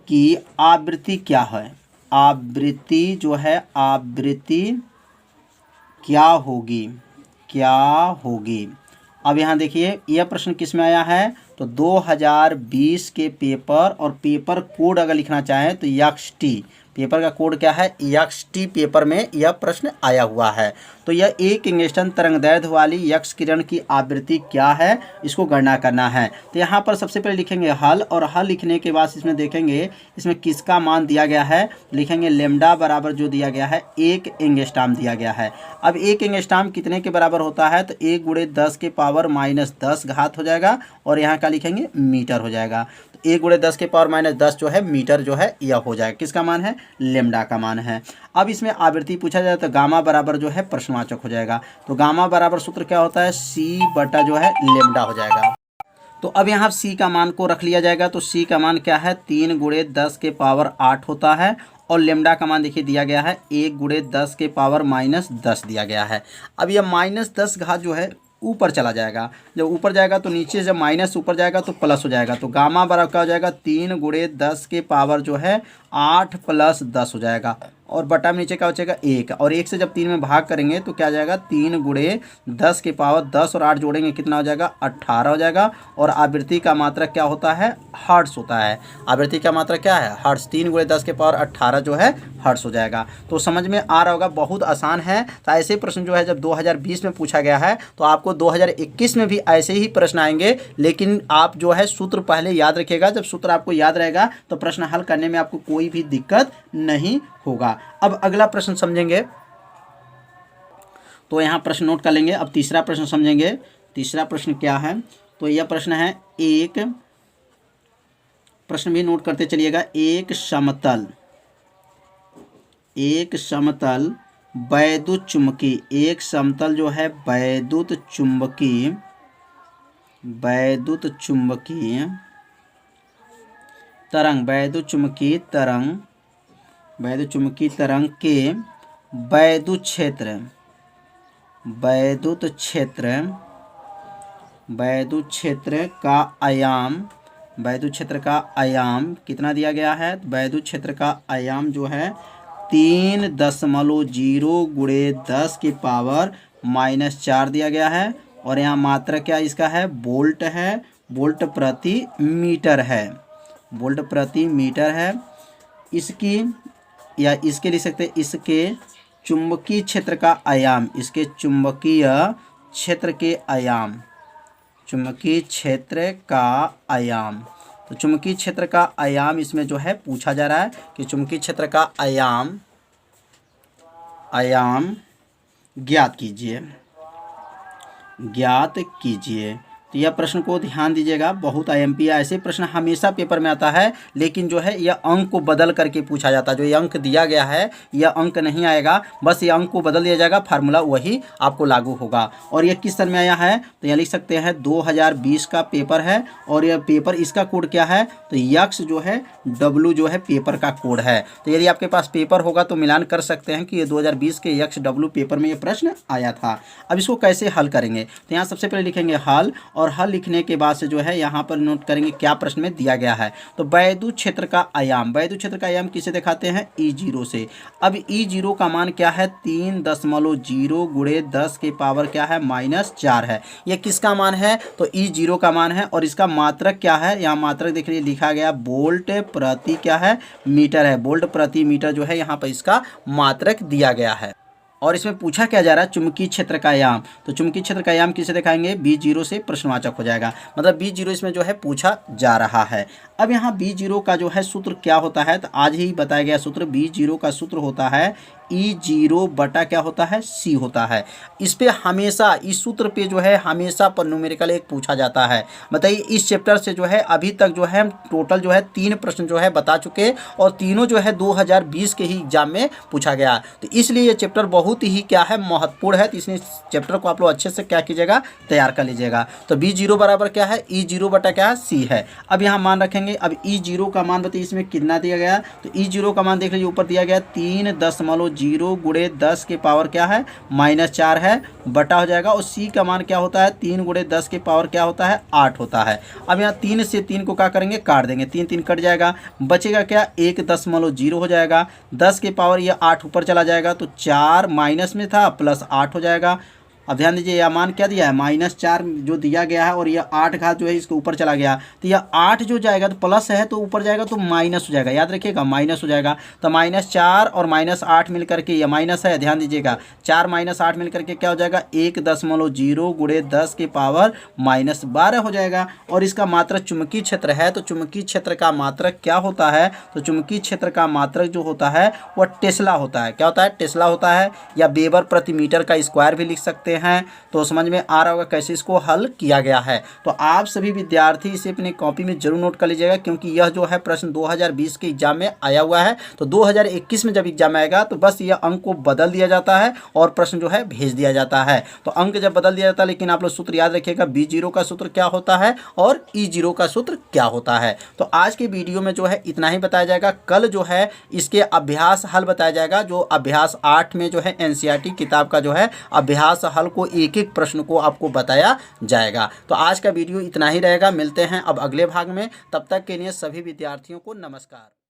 की आवृत्ति क्या है। आवृत्ति जो है आवृत्ति क्या होगी। अब यहाँ देखिए यह प्रश्न किस में आया है तो 2020 के पेपर और पेपर कोड अगर लिखना चाहें तो यक्स-टी पेपर का कोड क्या है यक्स-टी पेपर में यह प्रश्न आया हुआ है। तो यह एक एंगस्ट्रम तरंग दैर्ध्य वाली यक्स किरण की आवृत्ति क्या है इसको गणना करना है। तो यहाँ पर सबसे पहले लिखेंगे हल और हल लिखने के बाद इसमें देखेंगे इसमें किसका मान दिया गया है। लिखेंगे लेमडा बराबर जो दिया गया है 1 एंगस्ट्रम दिया गया है। अब 1 एंगस्ट्रम कितने के बराबर होता है तो 1 × 10 के पावर -10 घात हो जाएगा और यहाँ का लिखेंगे मीटर हो जाएगा। तो 1 × 10 के पावर -10 जो है मीटर जो है यह हो जाएगा। किसका मान है लेमडा का मान है। अब इसमें आवृत्ति पूछा जाए तो गामा बराबर जो है प्रश्नवाचक हो जाएगा। तो गामा बराबर सूत्र क्या होता है सी बटा जो है लेमडा हो जाएगा। तो अब यहाँ सी का मान को रख लिया जाएगा। तो सी का मान क्या है 3 × 10 के पावर 8 होता है और लेमडा का मान देखिए दिया गया है 1 × 10 के पावर -10 दिया गया है। अब यह -10 घात जो है ऊपर चला जाएगा। जब ऊपर जाएगा तो नीचे जब माइनस ऊपर जाएगा तो प्लस हो जाएगा। तो गामा बराबर क्या हो जाएगा 3 × 10 के पावर जो है 8 + 10 हो जाएगा और बटा में नीचे क्या बचेगा 1, और 1 से जब 3 में भाग करेंगे तो क्या आ जाएगा 3 गुणे 10 के पावर 10 और 8 जोड़ेंगे कितना हो जाएगा 18 हो जाएगा। और आवृत्ति का मात्रक क्या होता है हर्ट्ज होता है। आवृत्ति का मात्रक क्या है हर्ट्ज। 3 गुणे 10 के पावर 18 जो है हर्ट्ज हो जाएगा। तो समझ में आ रहा होगा, बहुत आसान है। तो ऐसे प्रश्न जो है जब 2020 में पूछा गया है तो आपको 2021 में भी ऐसे ही प्रश्न आएंगे, लेकिन आप जो है सूत्र पहले याद रखिएगा। जब सूत्र आपको याद रहेगा तो प्रश्न हल करने में आपको कोई भी दिक्कत नहीं होगा। अब अगला प्रश्न समझेंगे, तो यहाँ प्रश्न नोट कर लेंगे। अब तीसरा प्रश्न समझेंगे। तीसरा प्रश्न क्या है, तो यह प्रश्न है, एक प्रश्न भी नोट करते चलिएगा। एक समतल वैद्युत चुम्बकी, एक समतल जो है वैद्युत चुम्बकी तरंग, वैद्युत चुम्बकी तरंग के वैद्युत क्षेत्र का आयाम कितना दिया गया है। वैद्युत क्षेत्र का आयाम जो है 3.0 गुणे 10 की पावर -4 दिया गया है। और यहाँ मात्रा क्या इसका है वोल्ट है, वोल्ट प्रति मीटर है। इसकी या इसके लिख सकते हैं, इसके चुंबकीय क्षेत्र का आयाम, इसके चुंबकीय क्षेत्र का आयाम। तो चुंबकीय क्षेत्र का आयाम इसमें जो है पूछा जा रहा है कि चुंबकीय क्षेत्र का आयाम ज्ञात कीजिए। तो यह प्रश्न को ध्यान दीजिएगा, बहुत आईएमपी ऐसे प्रश्न हमेशा पेपर में आता है, लेकिन जो है यह अंक को बदल करके पूछा जाता है। जो ये अंक दिया गया है यह अंक नहीं आएगा, बस ये अंक को बदल दिया जाएगा, फार्मूला वही आपको लागू होगा। और यह किस सन में आया है, तो यह लिख सकते हैं 2020 का पेपर है। और यह पेपर इसका कोड क्या है, तो यक्स जो है W जो है पेपर का कोड है। तो यदि आपके पास पेपर होगा तो मिलान कर सकते हैं कि ये 2020 के यक्स W पेपर में ये प्रश्न आया था। अब इसको कैसे हल करेंगे, तो यहाँ सबसे पहले लिखेंगे हल, और हल लिखने के बाद से जो है यहाँ पर नोट करेंगे क्या प्रश्न में दिया गया है। तो वैद्युत क्षेत्र का आयाम, किसे दिखाते हैं E0 से। अब E0 का मान क्या है 3.0 गुणे 10 के पावर क्या है -4 है। ये किसका मान है, तो E0 का मान है। और इसका मात्रक क्या है, यहाँ मात्रक देख लीजिए लिखा गया वोल्ट प्रति क्या है मीटर है। वोल्ट प्रति मीटर जो है यहाँ पर इसका मात्रक दिया गया है। और इसमें पूछा क्या जा रहा है चुंबकीय क्षेत्र का आयाम। तो चुंबकीय क्षेत्र का आयाम किसे दिखाएंगे B0 से प्रश्नवाचक हो जाएगा, मतलब B0 इसमें जो है पूछा जा रहा है। अब यहाँ B0 का जो है सूत्र क्या होता है, तो आज ही बताया गया सूत्र B0 का सूत्र होता है E0 बटा क्या होता है C होता है। इस पे हमेशा इस सूत्र पे जो है हमेशा पर न्यूमेरिकल एक पूछा जाता है। बताइए इस चैप्टर से जो है अभी तक जो है टोटल जो है 3 प्रश्न जो है बता चुके, और तीनों जो है 2020 के ही एग्जाम में पूछा गया। तो इसलिए ये चैप्टर बहुत ही क्या है महत्वपूर्ण है। तो इसलिए चैप्टर को आप लोग अच्छे से क्या कीजिएगा तैयार कर लीजिएगा। तो B0 बराबर क्या है E0 बटा क्या है C है। अब यहाँ मान रखेंगे। अब E0 का मान बताइए इसमें कितना दिया गया, तो E0 का मान देख लीजिए ऊपर दिया गया 3.0 गुणे 10 के पावर क्या है -4 है, बटा हो जाएगा। और C का मान क्या होता है 3 गुणे 10 के पावर क्या होता है 8 होता है। अब यहाँ 3 से 3 को क्या करेंगे काट देंगे, 3 3 कट जाएगा, बचेगा क्या 1.0 हो जाएगा। 10 के पावर ये 8 ऊपर चला जाएगा, तो 4 माइनस में था प्लस 8 हो जाएगा। अब ध्यान दीजिए यह मान क्या दिया है -4 जो दिया गया है, और यह 8 घात जो है इसके ऊपर चला गया। तो यह 8 जो जाएगा तो प्लस है तो ऊपर जाएगा तो माइनस हो जाएगा, याद रखिएगा माइनस हो जाएगा। तो -4 और -8 मिल करके यह माइनस है, ध्यान दीजिएगा 4 - 8 मिल करके क्या हो जाएगा 1.0 गुणे 10 के पावर -12 हो जाएगा। और इसका मात्रक चुंबकीय क्षेत्र है, तो चुंबकीय क्षेत्र का मात्रक क्या होता है, तो चुंबकीय क्षेत्र का मात्रक जो होता है वह टेस्ला होता है। क्या होता है टेस्ला होता है, या वेबर प्रति मीटर का स्क्वायर भी लिख सकते हैं। तो समझ में आ रहा होगा कैसे इसको हल किया गया है। तो आप सभी विद्यार्थी इसे अपनी कॉपी में जरूर नोट कर लीजिएगा, क्योंकि यह जो है प्रश्न 2020 के एग्जाम में आया हुआ है। तो 2021 में जब एग्जाम आएगा तो बस यह अंक को बदल दिया जाता है और प्रश्न जो है भेज दिया जाता है। तो अंक जब बदल दिया जाता है, लेकिन आप लोग सूत्र याद रखिएगा B0 का सूत्र क्या होता है और E0 का सूत्र क्या होता है। तो आज के वीडियो में जो है इतना ही बताया जाएगा। कल जो है इसके अभ्यास हल बताया जाएगा, जो अभ्यास 8 में जो है NCERT किताब का जो है अभ्यास हल को एक एक प्रश्न को आपको बताया जाएगा। तो आज का वीडियो इतना ही रहेगा, मिलते हैं अब अगले भाग में। तब तक के लिए सभी विद्यार्थियों को नमस्कार।